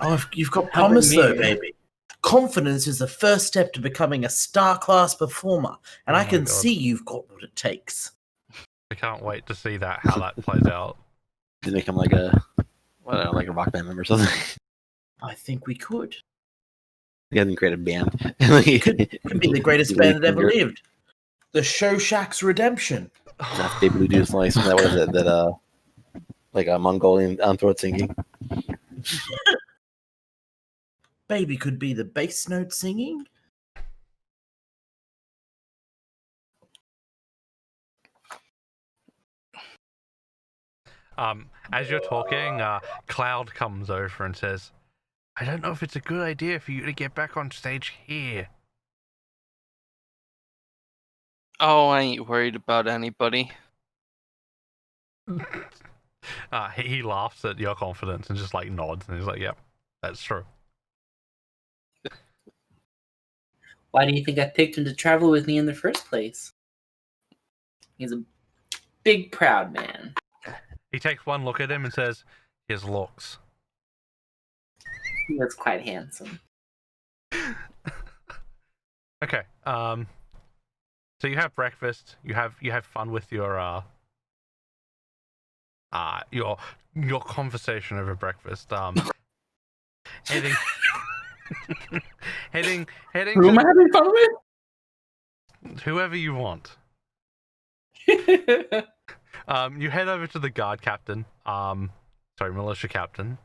Oh, you've got How about promise though, me? baby. Confidence is the first step to becoming a star-class performer, and Oh I my can God. see you've got what it takes. I can't wait to see how that plays out. Just become like a rock band member or something. I think we could. He hasn't created a band. Could be the greatest band that ever Finger. lived. The Shoshack's Redemption. That's Baby Blue Juice Slice. That was it. That like a Mongolian throat singing. Baby could be the bass note singing. As you're talking, Cloud comes over and says, I don't know if it's a good idea for you to get back on stage here. Oh, I ain't worried about anybody. He laughs at your confidence and just like nods and he's like, yep, that's true. Why do you think I picked him to travel with me in the first place? He's a big, proud man. He takes one look at him and says, his looks. He looks quite handsome. Okay, so you have breakfast, you have fun with your conversation over breakfast. Heading Who am I having fun with? whoever you want. You head over to the guard captain, militia captain,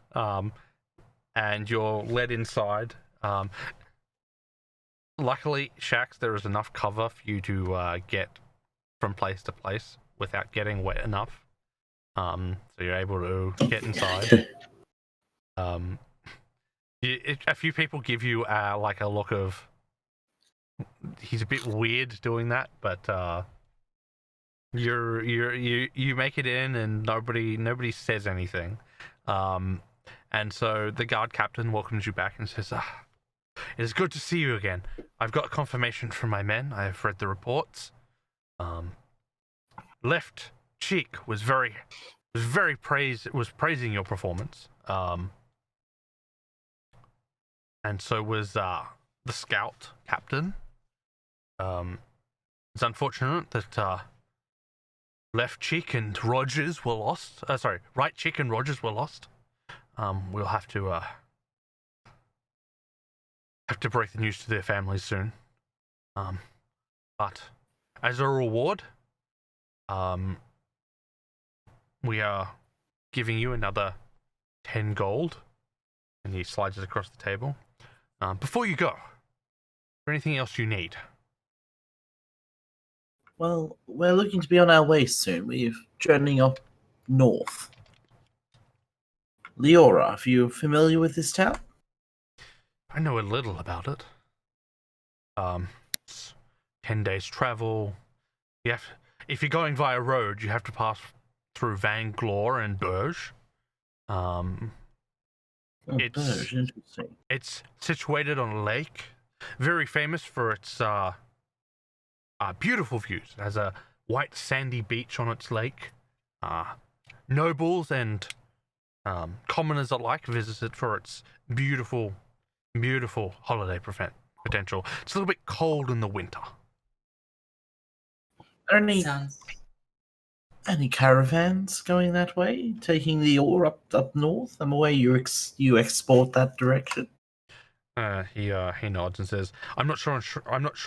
and you're led inside. Luckily, Shax, there is enough cover for you to get from place to place without getting wet enough. So you're able to get inside. A few people give you like a look of, he's a bit weird doing that, but you make it in and nobody says anything. And so the guard captain welcomes you back and says, it is good to see you again. I've got confirmation from my men. I have read the reports. Left cheek was praising your performance. And so was the scout captain. It's unfortunate that left cheek and Rogers were lost. Right cheek and Rogers were lost. We'll have to break the news to their families soon. But as a reward, we are giving you another 10 gold. And he slides it across the table. Before you go, is there anything else you need? Well, we're looking to be on our way soon. We're journeying up north. Leora, are you familiar with this town? I know a little about it. It's 10 days travel. If you're going via road, you have to pass through Vanglor and Burge. Interesting. It's situated on a lake, very famous for its beautiful views. It has a white sandy beach on its lake. Nobles and commoners alike visit it for its beautiful holiday potential. It's a little bit cold in the winter. Are any caravans going that way, taking the ore up north? I'm aware you export that direction. He nods and says, "I'm not sure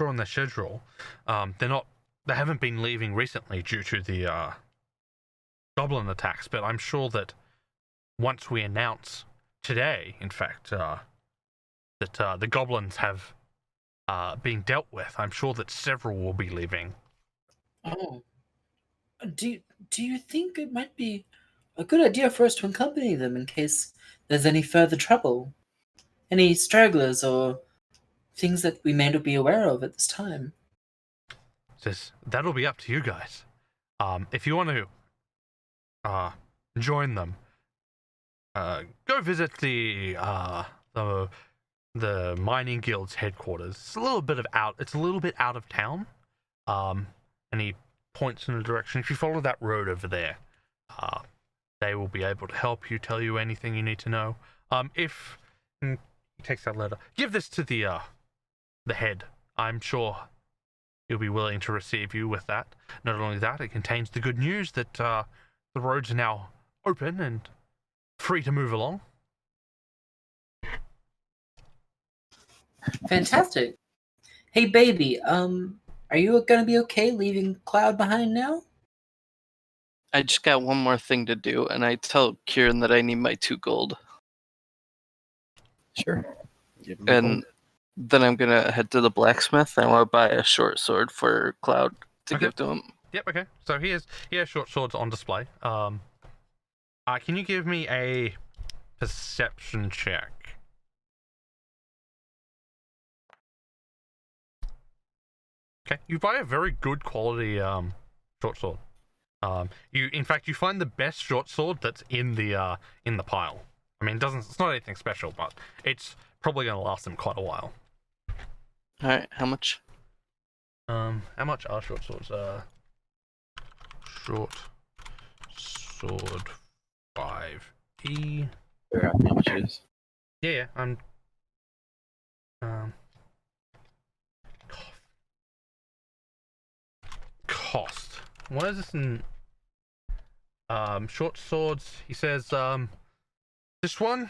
on their schedule. They haven't been leaving recently due to the goblin attacks. But I'm sure that once we announce today, in fact, that the goblins have been dealt with, I'm sure that several will be leaving." Oh, do you think it might be a good idea for us to accompany them in case there's any further trouble? Any stragglers or things that we may not be aware of at this time? Says, that'll be up to you guys. If you want to join them, go visit the mining guild's headquarters. It's a little bit out of town. And he points in a direction. If you follow that road over there, they will be able to help you, tell you anything you need to know. If he takes that letter, give this to the head. I'm sure he'll be willing to receive you with that. Not only that, it contains the good news that the roads are now open and free to move along. Fantastic. Hey, baby. Are you gonna be okay leaving Cloud behind now? I just got one more thing to do, and I tell Kieran that I need my 2 gold. Sure. Give him a And then I'm gonna head to the blacksmith. I want to buy a short sword for Cloud to Okay. give to him. Yep. Okay. So he has short swords on display. Can you give me a perception check? Okay. You buy a very good quality short sword. In fact you find the best short sword that's in the pile. I mean, it's not anything special, but it's probably going to last them quite a while. All right, how much? How much are short swords? Short sword 5e. Figure out how much it is. Yeah, I'm. Cost. What is this in? Short swords. He says, this one,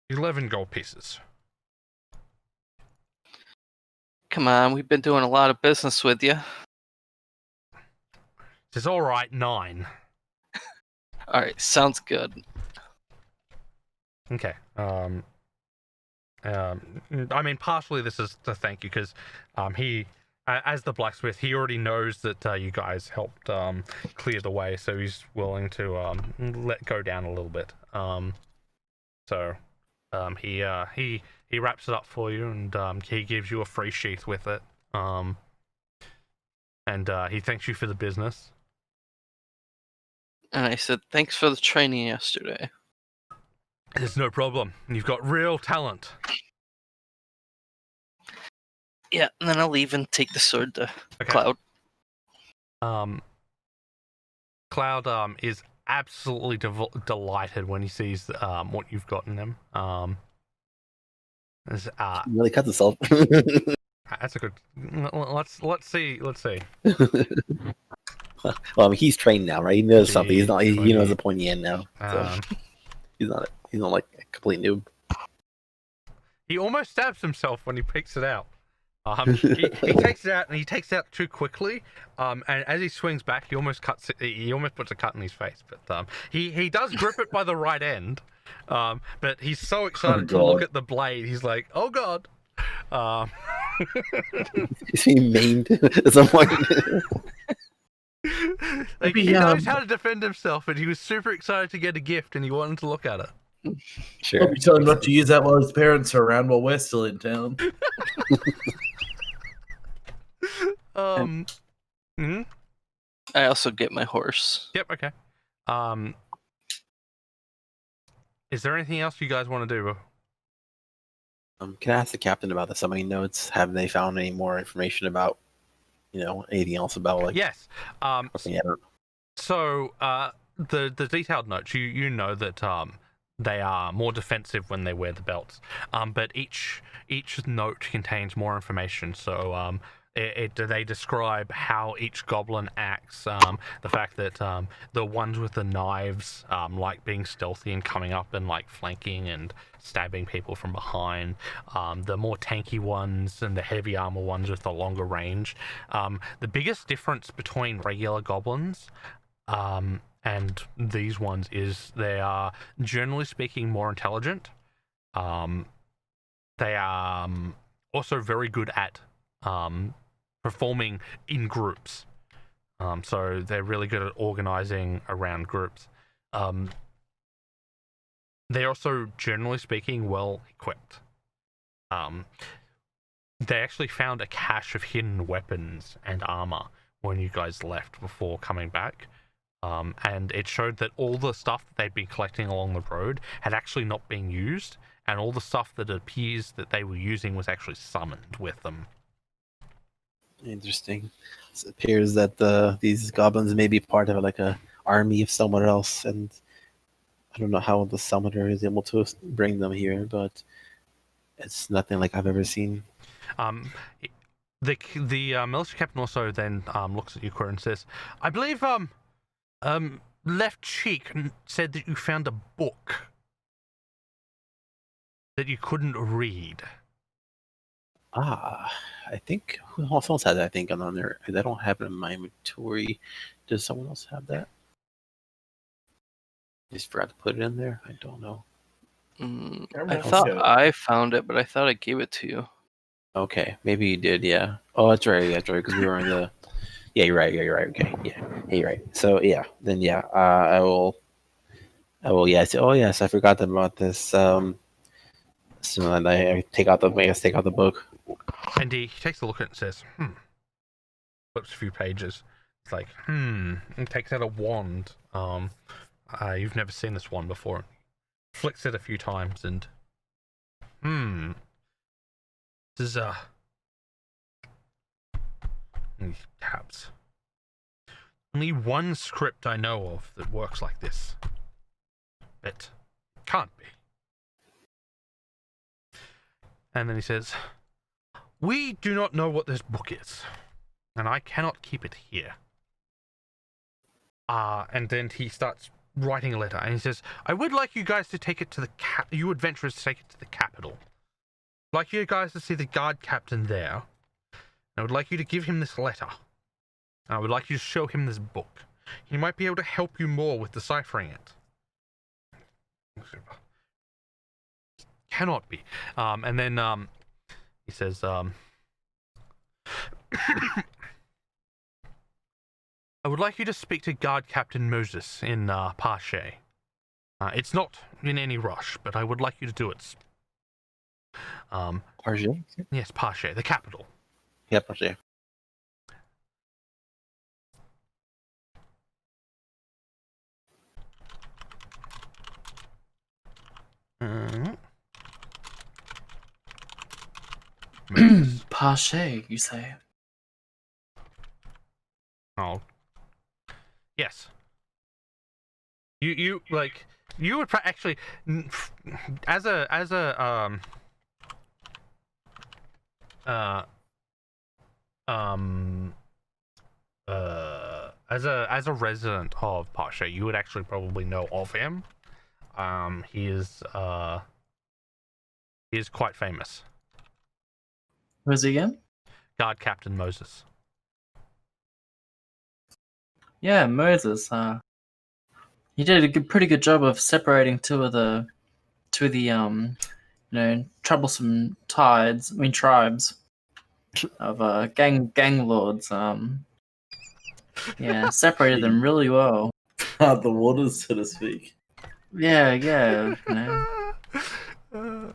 11 gold pieces. Come on, we've been doing a lot of business with you. Says, all right, 9. All right, sounds good. Okay. I mean, partially this is to thank you because, he, as the blacksmith, he already knows that you guys helped clear the way, so he's willing to let go down a little bit. He wraps it up for you, and he gives you a free sheath with it. And he thanks you for the business. And I said, thanks for the training yesterday. There's no problem. You've got real talent. Yeah, and then I'll leave and take the sword to Okay. Cloud. Cloud is absolutely delighted when he sees what you've gotten him. Really cuts himself. That's a good. Let's see. Well, I mean, he's trained now, right? He knows something. He's not. He 20. knows the pointy end now. So he's not. He's not like a complete noob. He almost stabs himself when he picks it out. He takes it out and he takes it out too quickly. And as he swings back, he almost puts a cut in his face. But he does grip it by the right end. But he's so excited to look at the blade. He's like, oh god. Is he maimed at some point? Like, he knows how to defend himself, and he was super excited to get a gift, and he wanted to look at it. Sure. I'll be telling him not to use that while his parents are around while we're still in town. I also get my horse. Yep. Okay. Is there anything else you guys want to do? Can I ask the captain about the summoning notes? Have they found any more information about, anything else about like? Yes. Yeah. So the detailed notes, you know that they are more defensive when they wear the belts. But each note contains more information. So they describe how each goblin acts. The fact that the ones with the knives like being stealthy and coming up and like flanking and stabbing people from behind. The more tanky ones and the heavy armor ones with the longer range. The biggest difference between regular goblins and these ones is they are, generally speaking, more intelligent. They are also very good at performing in groups. So they're really good at organizing around groups. They're also, generally speaking, well equipped. They actually found a cache of hidden weapons and armor when you guys left before coming back. And it showed that all the stuff that they'd been collecting along the road had actually not been used, and all the stuff that it appears that they were using was actually summoned with them. Interesting. It appears that these goblins may be part of like a army of someone else, and I don't know how the summoner is able to bring them here, but it's nothing like I've ever seen. The military captain also then looks at you, Cor, and says, "I believe Left Cheek said that you found a book." that you couldn't read. Ah, I think who else had that? I think on there. I don't have it in my inventory. Does someone else have that? Just forgot to put it in there. I don't know. I thought I found it, but I thought I gave it to you. Okay, maybe you did. Yeah. Oh, that's right. That's right. Because we were in the. Yeah, you're right. Yeah, you're right. Okay. Yeah, you're right. So yeah, then yeah, I will. I will. Yes. Oh yes, I forgot about this. So then I take out the. I guess take out the book. And he takes a look at it and says, flips a few pages. It's like, and takes out a wand. You've never seen this wand before. Flicks it a few times and, this is, and he taps. Only one script I know of that works like this. It can't be. And then he says, we do not know what this book is, and I cannot keep it here. And then he starts writing a letter, and he says, I would like you guys to take it to the you adventurers to take it to the capital. I'd like you guys to see the guard captain there. I would like you to give him this letter. I would like you to show him this book. He might be able to help you more with deciphering it. Cannot be. And then he says, I would like you to speak to Guard Captain Moses in Pache. It's not in any rush, but I would like you to do it. Pache? Yes, Pache, the capital. Yeah, Pache. Pache, you say? Oh. Yes. You like you would actually as a resident of Pache, you would actually probably know of him. He is quite famous. Who is he again? Guard Captain Moses. Yeah, Moses. He did a pretty good job of separating two of the troublesome tribes of gang lords. Yeah, separated them really well. The waters, so to speak. Yeah. You know.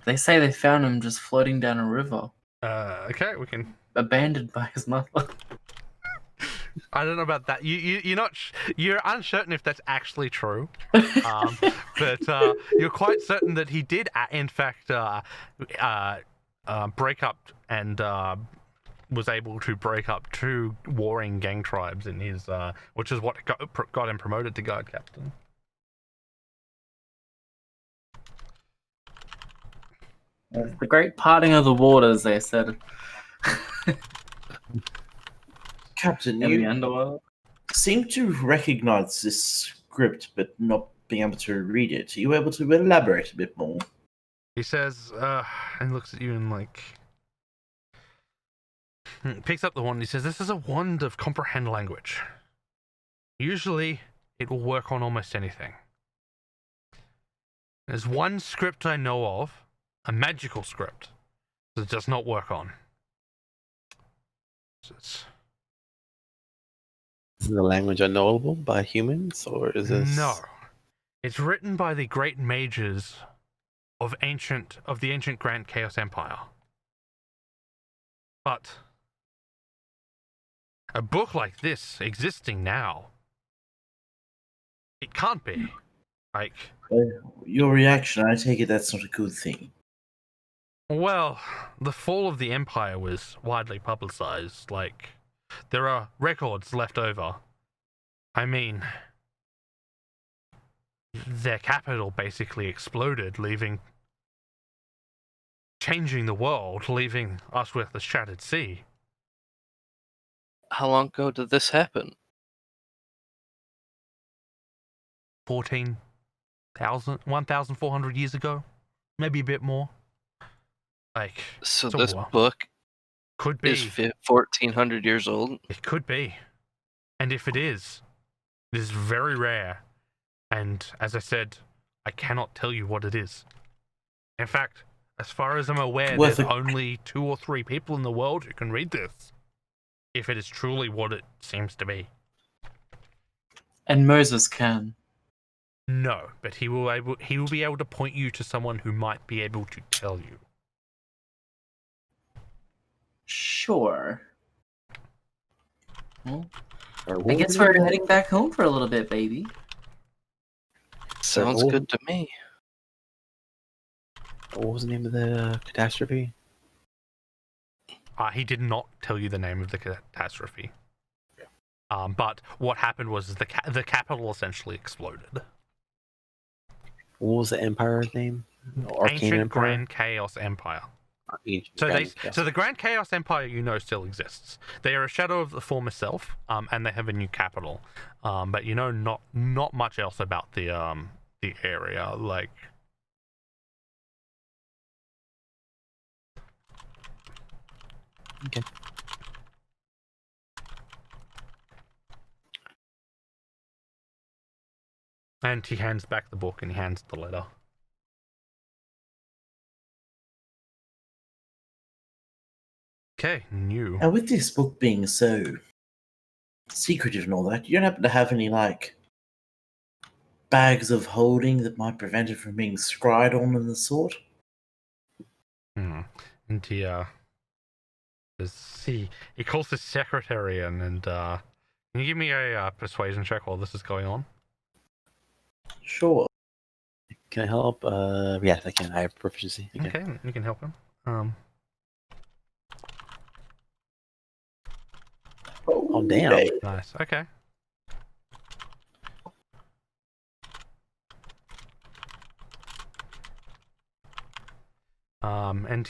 They say they found him just floating down a river, Okay, we can. abandoned by his mother. I don't know about that. You're uncertain if that's actually true, but you're quite certain that he did, in fact, break up and was able to break up two warring gang tribes in his, which is what got him promoted to guard captain. The great parting of the waters, they said. Captain, In the you underworld. seem to recognize this script, but not being able to read it. Are you able to elaborate a bit more? He says, and looks at you and like picks up the wand. He says, "This is a wand of comprehend language. Usually, it will work on almost anything. There's one script I know of, a magical script, that it does not work on. Is the language unknowable by humans, or is this? No, it's written by the great mages of the ancient Grand Chaos Empire. But a book like this existing now, it can't be. Like, Your reaction, I take it that's not a good thing. well, the fall of the Empire was widely publicized. Like, there are records left over. I mean, their capital basically exploded, changing the world, leaving us with the shattered sea. How long ago did this happen? 1,400 years ago, maybe a bit more. Like, So it's a this war. book Could is be. 1400 years old. It could be. And if it is very rare. And as I said, I cannot tell you what it is. In fact, as far as I'm aware, Worth there's a- only 2 or 3 people in the world who can read this. If it is truly what it seems to be. And Moses can. No, but he will be able to point you to someone who might be able to tell you. Sure. Well, Or I what guess was the name we're of heading back home for a little bit, baby. Sounds what- good to me. What was the name of the catastrophe? He did not tell you the name of the catastrophe. But what happened was the capital essentially exploded. What was the empire's name? Arcane Ancient Empire? Grand Chaos Empire. Ancient So Grand Chaos. so the Grand Chaos Empire, still exists. They are a shadow of the former self, and they have a new capital. But not much else about the area. Like, Okay. And he hands back the book and he hands the letter. Okay, new. Now, with this book being so secretive and all that, you don't happen to have any, like, bags of holding that might prevent it from being scried on and the sort? And he he calls his secretary in and can you give me a persuasion check while this is going on? Sure. Can I help? Yes, I can. I have proficiency. Okay, you can help him. Oh, damn. Okay. Nice. Okay. And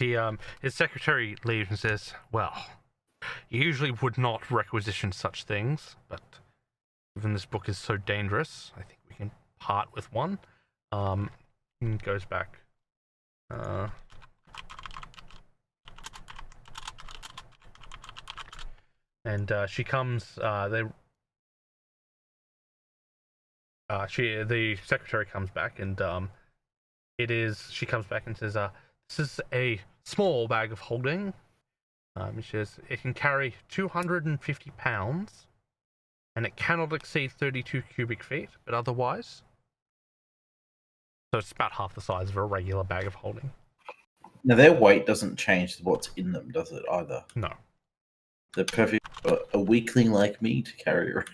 his secretary leaves and says, "Well, you usually would not requisition such things, but given this book is so dangerous, I think we can part with one." And goes back. And she comes. The secretary comes back, and she comes back and says, "This is a small bag of holding." She says it can carry 250 pounds, and it cannot exceed 32 cubic feet. But otherwise, so it's about half the size of a regular bag of holding. Now, their weight doesn't change what's in them, does it, either? No. They're perfect for a weakling like me to carry around.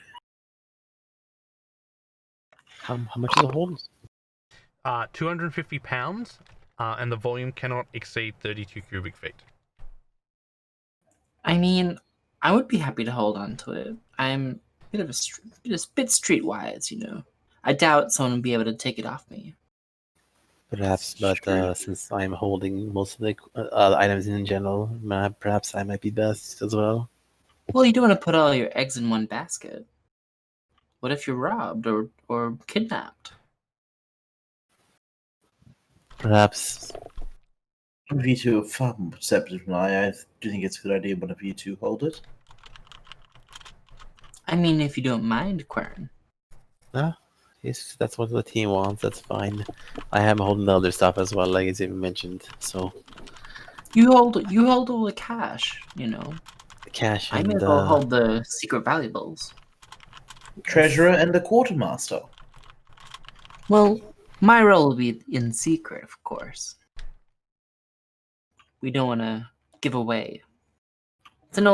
How much is the hold? 250 pounds, and the volume cannot exceed 32 cubic feet. I mean, I would be happy to hold on to it. I'm a bit streetwise, you know. I doubt someone would be able to take it off me. Perhaps, but since I'm holding most of the items in general, perhaps I might be best as well. Well, you don't want to put all your eggs in one basket. What if you're robbed or kidnapped? Perhaps. One of you two are far more perceptive than I do think it's a good idea one of you two hold it. I mean, if you don't mind, Quern. Yes, that's what the team wants. That's fine. I am holding the other stuff as well, like as you mentioned. So You hold all the cash, you know. the cash I and may as well hold the secret valuables. Treasurer and the quartermaster. Well, my role will be in secret, of course. We don't want to give away. It's an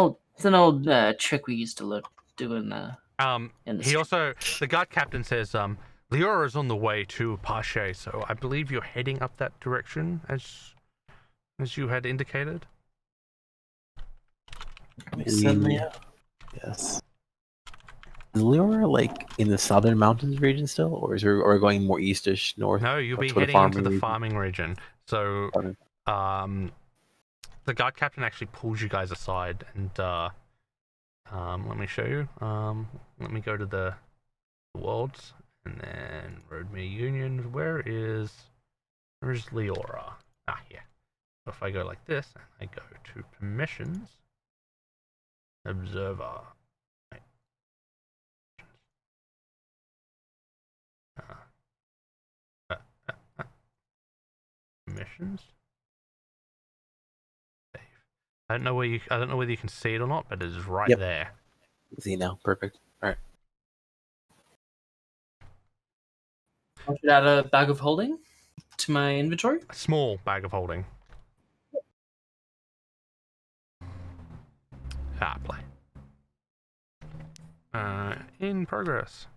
old trick we used to do in the. The guard captain says, Leora is on the way to Pache, so I believe you're heading up that direction, as you had indicated. We certainly are. Yes. Is Leora like in the southern mountains region still, or is or going more eastish north? No, you'll be to the heading into farming the region? farming region. So, Farming. the guard captain actually pulls you guys aside, and let me show you. Let me go to the worlds, and then Roadmere Union. Where's Leora? Here. If I go like this, and I go to permissions, observer, right. Permissions. Save. I don't know whether you can see it or not, but it is right Yep. there. See now, perfect. All right. I should add a bag of holding to my inventory. A small bag of holding. Play. In progress.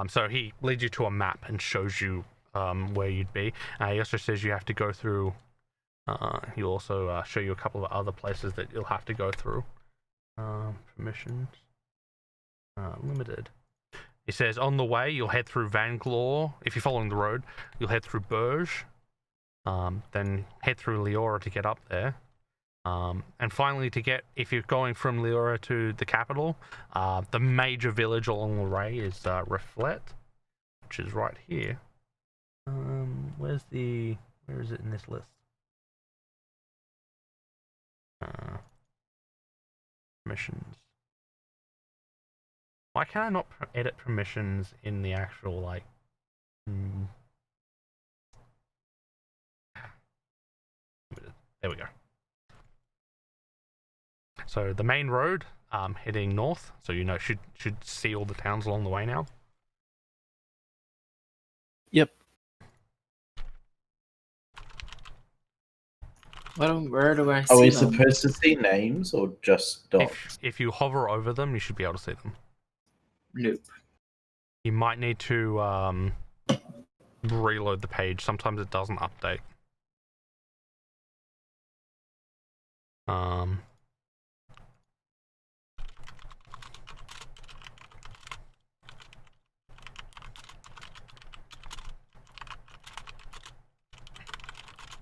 So he leads you to a map and shows you where you'd be. He also says you have to go through. He'll also show you a couple of other places that you'll have to go through. Permissions. Limited. He says on the way you'll head through Vanglaw. If you're following the road, you'll head through Burge. Then head through Leora to get up there. And finally, if you're going from Leora to the capital, the major village along the way is Reflet, which is right here. Where is it in this list? Permissions. Why can I not edit permissions in the actual, like... There we go. So the main road, heading north, so you know should see all the towns along the way now. Yep. Where do I see Are we them? supposed to see names or just dots? If you hover over them, you should be able to see them. Nope. You might need to reload the page. Sometimes it doesn't update.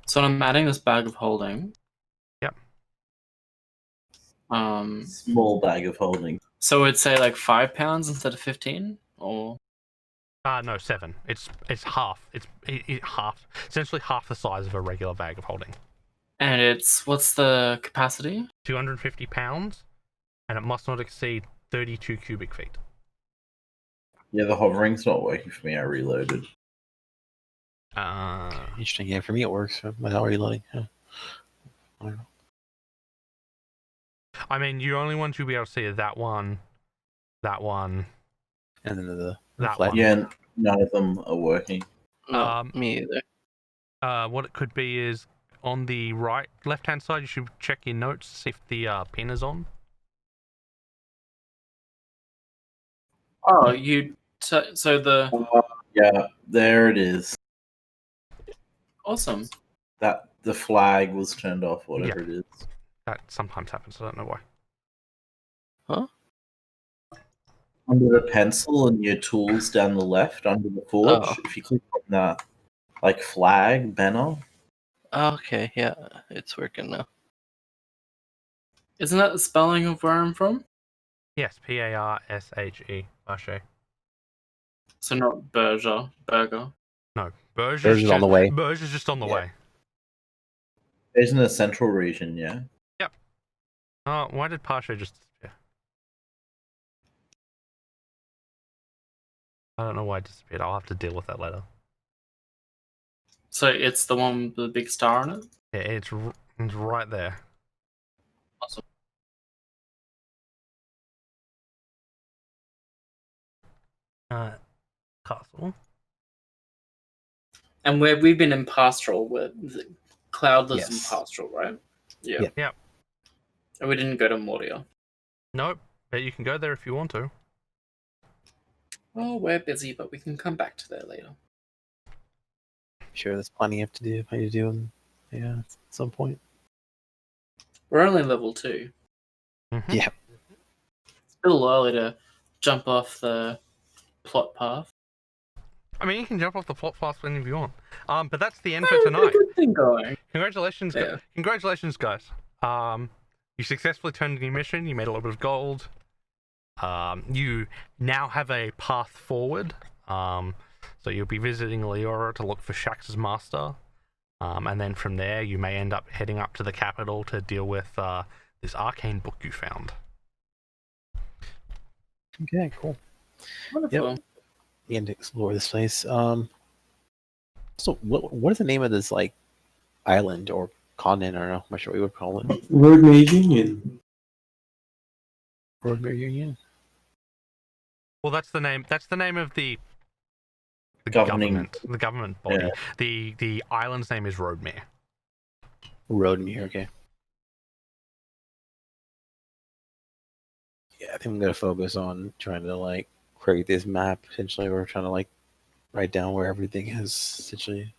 So I'm adding this bag of holding. Yep. Small bag of holding. So it'd say like 5 pounds instead of 15, or No, 7. It's half. It's half. Essentially half the size of a regular bag of holding. and it's what's the capacity? 250 pounds, and it must not exceed 32 cubic feet. Yeah, the hovering's not working for me. I reloaded. Interesting. Yeah, for me it works without reloading. Yeah. I don't know. I mean, you only want to be able to see that one, And then the that flat. one. Yeah, none of them are working. No, me either. What it could be is on the left-hand side, you should check your notes to see if the pin is on. Oh, so the Yeah, there it is. awesome. That the flag was turned off, whatever Yeah. it is. That sometimes happens. I don't know why. Under the pencil and your tools down the left, under the forge, Oh. if you click on that, like flag banner, Okay, yeah, it's working now. Isn't that the spelling of where I'm from? Yes, Parshe. Parshe. So not burger. No, Burge Burge is on the way. Burge is just on the Yeah. way. it's in the central region. Yeah, Oh, why did Parshe just disappear? I don't know why it disappeared. I'll have to deal with that later. So it's the one with the big star on it? Yeah, it's right there. Awesome. Castle. And we've been in Pastoral, where Cloud lives in Yes. Pastoral, right? Yeah. Yep. Yep. And we didn't go to Moria. Nope, but you can go there if you want to. Oh, we're busy, but we can come back to that later. Sure, there's plenty to do. Yeah, at some point. We're only level 2. Mhm. Yeah. It's a little early to jump off the plot path. I mean, you can jump off the plot path whenever you want. But that's the end for tonight. Good thing going. Congratulations, Yeah. Congratulations, guys. You successfully turned in your mission. You made a little bit of gold. You now have a path forward. So you'll be visiting Leora to look for Shax's master. And then from there, you may end up heading up to the capital to deal with this arcane book you found. Okay, cool. Wonderful. We need to explore this place. So what is the name of this like island or continent? I don't know. I'm not sure what you would call it. Roadmere Union. Roadmere Union. Well, that's the name. That's the name of the Governing- government. The government body. The island's name is Roadmere. Roadmere. Okay. Yeah, I think I'm gonna focus on trying to like create this map essentially, or trying to like write down where everything is essentially.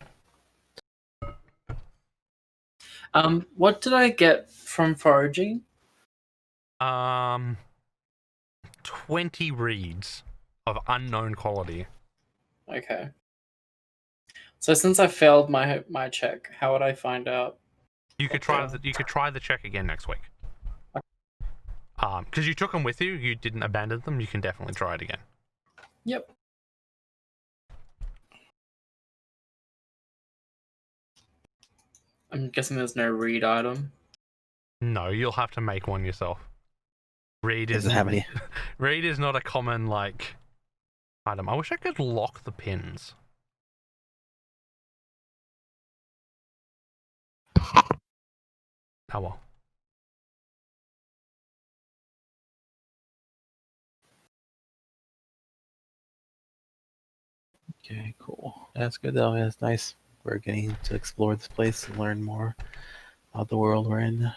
What did I get from foraging? 20 reeds of unknown quality. Okay. So since I failed my check, how would I find out? You could try the check again next week. Because you took them with you, you didn't abandon them. You can definitely try it again. Yep. I'm guessing there's no read item. No, you'll have to make one yourself. Reed is Doesn't have any. Reed is not a common like item. I wish I could lock the pins. Oh well. Okay, cool. That's good though. That's nice. We're getting to explore this place and learn more about the world we're in.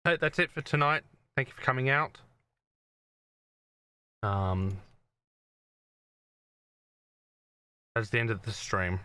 Hey, that's it for tonight. Thank you for coming out. That's the end of the stream.